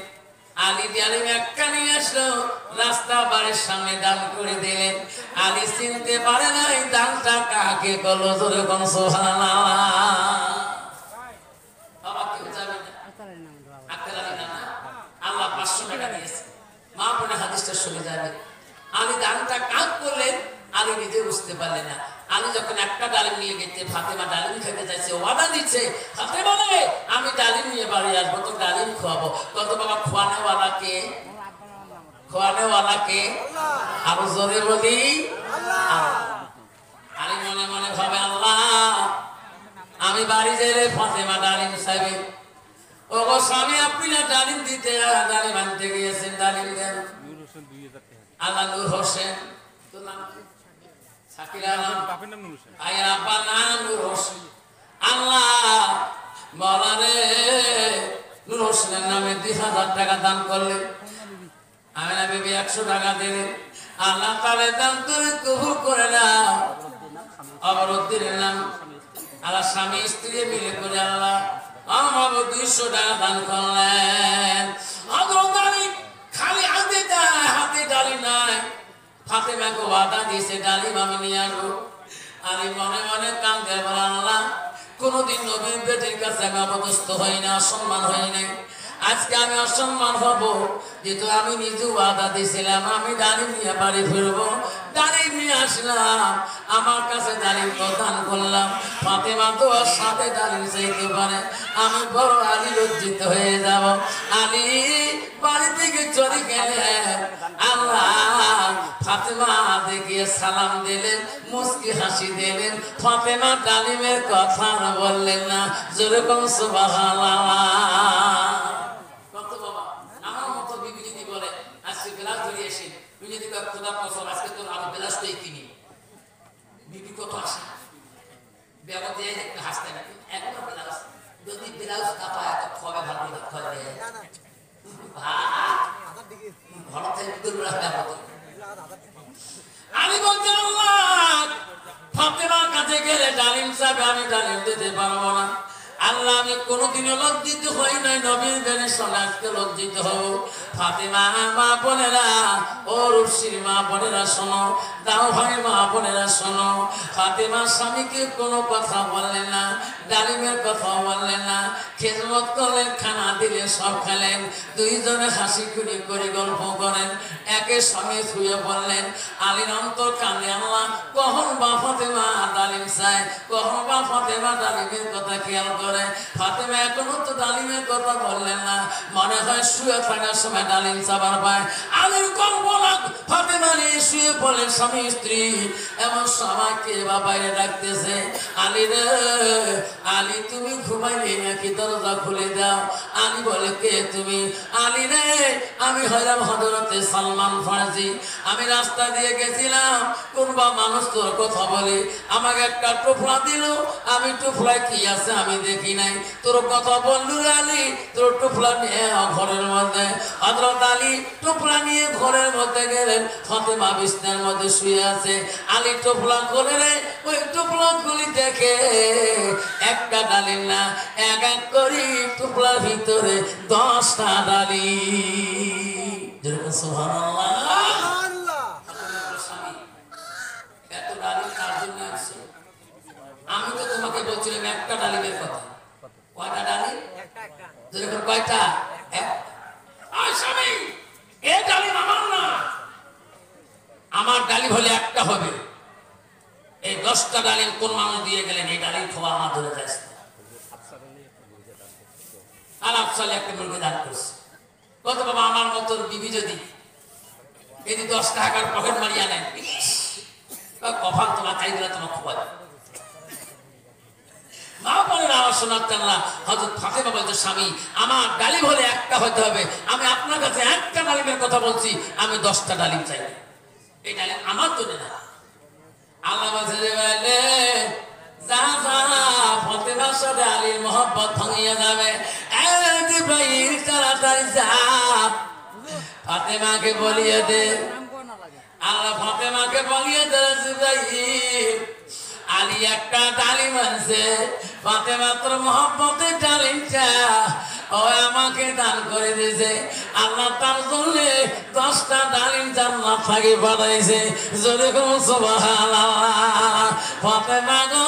আলী ডালিম একটা নিয়ে আসলো, রাস্তা বাড়ির সামনে দান করে দিলেন। আলী চিনতে পারে না এই দানটা কাকে করলো। জোরে কোন সুবহানাল্লাহ। বাবা কেউ যাবে না, আল্লাহ 500 টাকা দিয়েছে। মা বোনে হাদিসটা শুনে যাবে। আলী দানটা কাক করলেন আলী নিজে বুঝতে পারলেন না। আলী যখন একটা ডালিম নিয়ে গেছে, ফাতেমা ডালিম খেতে চাইছে, ওয়াদা দিচ্ছে হাতে বলে আমি ডালিম নিয়ে বাড়ি আসবো, তো ডালিম খোয়াবো। কত বাবা খোয়ানোওয়ালা কে? খোয়ানেওয়ালা কে? আরো জোরে বলি আরে মনে মনে ভাবে আল্লাহ আমি বাড়ি যাইলে ফাতেমা ডালিম সাহেব ও গো স্বামী আপনি না ডালিম দিতে ডালিম আনতে গিয়েছেন ডালিম দেন আল্লাহ নূর হোসেন তো নাম কি? শাকিরা নাম আয়ের আব্বা নাম নূর হোসেন আল্লাহ মলারে নূর হোসেনের নামে 2000 টাকা দান করলেন আমিনা বিবি 100 টাকা দিলেন আল্লাহ তাআলা দান তুমি কবুল করে নাও অবরোধ দিলেন না আল্লাহ স্বামী স্ত্রী মিলে করে আল্লাহ আমার 200 টাকা দান করলেন হযরত আলী খালি হাতে ডালি নাই ফাতেমাকে ওয়াদা দিয়েছে ডালিম আমি নিয়ে আসবো আলী মনে মনে কাঁদে বলে আল্লাহ কোনদিন নবীর বেটির কাছে আমি অপদস্থ হই না অসম্মান হই নাই আজকে আমি অসম্মান হব যেহেতু আমি নিজে ওয়াদা দিয়েছিলাম আমি ডালিম নিয়ে বাড়ি ফিরবো ডালিম নিয়ে আসলাম আমার কাছে ডালিম প্রদান করলাম ফাতেমা তো ওর সাথে ডালিম চাইতে পারে আমি বড় আলী লজ্জিত হয়ে যাব আলী বাড়ি থেকে চলে গেলে আল্লাহ ফাতেমা দেখিয়ে সালাম দিলেন মুস্কি হাসি দিলেন ফাতেমা ডালিমের কথা বললেন না যেরকম সুবহানাল্লাহ আমি বলতে ফাতেমার কাছে গেলে ডালিম সাহেব আমি ডালিম দিতে পারবো না আল্লাহ আমি কোনোদিনও লজ্জিত হই নাই নবীর বেনের সঙ্গে আজকে লজ্জিত হব ফাতেমা মা বোনেরা ও রুশির মা বোনেরা শোনো দাও ভাই মা বোনেরা শোনো ফাতেমা স্বামীকে কোনো কথা বললেন না ডালিমের কথা বললেন না খেদমত করলেন খানা দিলে সব খেলেন দুইজনে হাসি খুনি করে গল্প করেন একের সঙ্গে শুয়ে বললেন আলীর অন্তর কান্দে আল্লাহ কখন বা ফাতেমা ডালিম চায় কখন বা ফাতেমা ডালিমের কথা খেয়াল করে ফাতেমা এখনো তো ডালিমের কথা বললেন না মনে হয় শুয়ে থাকার সময় ডালিম চাবার পায় আলীর কল্পনা ফাতেমা নিয়ে শুয়ে পড়লেন স্বামী স্ত্রী এমন সবাইকে বা বাইরে ডাকতেছে আলী রে আলী তুমি ঘুমাইলে নাকি দরজা খুলে দাও আলী বলে কে তুমি আলী রে আমি হইলাম হযরতে সালমান ফারসি আমি রাস্তা দিয়ে গেছিলাম কোনবা মানুষ তোর কথা বলে আমাকে একটা টুফলা দিল আমি টুফলায় কি আছে আমি দেখি নাই তোর কথা বললু আলী তোর টুফলা নিয়ে ঘরের মধ্যে হযরত আলী টুফলা নিয়ে ঘরের মধ্যে গেলেন ফাতেমা বিছানার মধ্যে শুয়ে আছে আলী টুফলা খুলে রে ওই টুফলা খুলি দেখে একটা ডালিম না এক এক করি টুফলার ভিতরে 10টা ডালিম যেরকম সুবহানাল্লাহ এত ডালিম কার জন্য আছে আমি তো তোমাকে বলছিলাম একটা ডালিমের কথা কয়টা ডালিম যেরকম কয়টা স্বামী এই ডালিম আমার না আমার ডালিম হলে একটা হবে এই 10টা ডালিম কোন মানুষ দিয়ে গেলেন এই ডালিম খাওয়া আমার ধরে যায় আর আফসালে একটা মুরগি দান করছে কত বাবা আমার মতো বিবি যদি এই 10 টাকার পকেট মারিয়া নেন কফান তোমার চাই দিলে তোমার খোয়া মা বলেন আমার শোনাতেন না হযরত ফাতেমা বলতো স্বামী আমার ডালিম হলে একটা হতে হবে আমি আপনার কাছে একটা ডালিমের কথা বলছি আমি 10টা ডালিম চাই এই ডালিম আমার জন্য না আল্লাহ বলে যা যা ফাতেমার সাথে আলীর মহব্বত ভাঙিয়ে যাবে জিবরাইল তাড়াতাড়ি যা ফাতেমাকে বলিয়ে দে আল্লাহ ফাতেমাকে বলিয়ে দে জিবরাইল আলী একটা ডালিম আনছে ফাতেমা তোর মহব্বতের ডালিমটা ও আমাকে দান করে দিয়েছে আল্লাহ তার জন্য 10টা ডালিম জান্নাত থেকে পাঠাইছে যেরকম সুবহানাল্লাহ ফাতেমা গো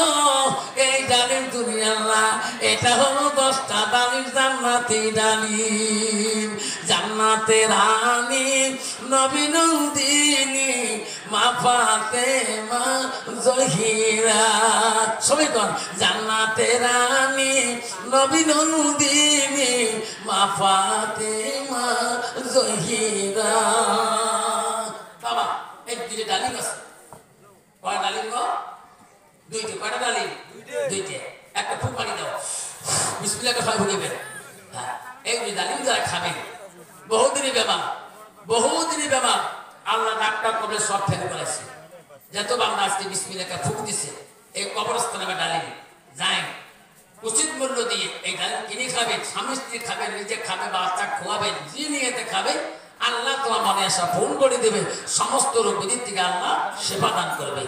এই ডালিম দুনিয়ার না এটা হলো 10টা ডালিম জান্নাতি ডালিম জান্নাতের রানী নবী নন্দিনী মা ফাতেমা জহিরা সবাই কর জান্নাতের রানী নবী নন্দিনী মা ফাতেমা জহিরা ডালিম আছে কয় ডালিম গো দুইটা কয়টা ডালিম দুইটা একটা ফুক পানি দাও বিসমিল্লাহ খাই ভুগিবেন হ্যাঁ এই দুই ডালিম যারা খাবেন বহুদিনই বেমার আল্লাহ ডাক্তার করে সব ফেল করেছে যত বাংলা আজকে বিসমিল্লাহকে ফুক দিছে এই কবরস্থানে ডালিম যায় উচিত মূল্য দিয়ে এই ডালিম কিনে খাবেন স্বামী স্ত্রী খাবেন নিজে খাবে বাচ্চা খোয়াবেন যে নিয়েতে খাবে আল্লাহ তোমার মনে আসা ফোন করে দেবে সমস্ত রোগ থেকে আল্লাহ সেবা দান করবে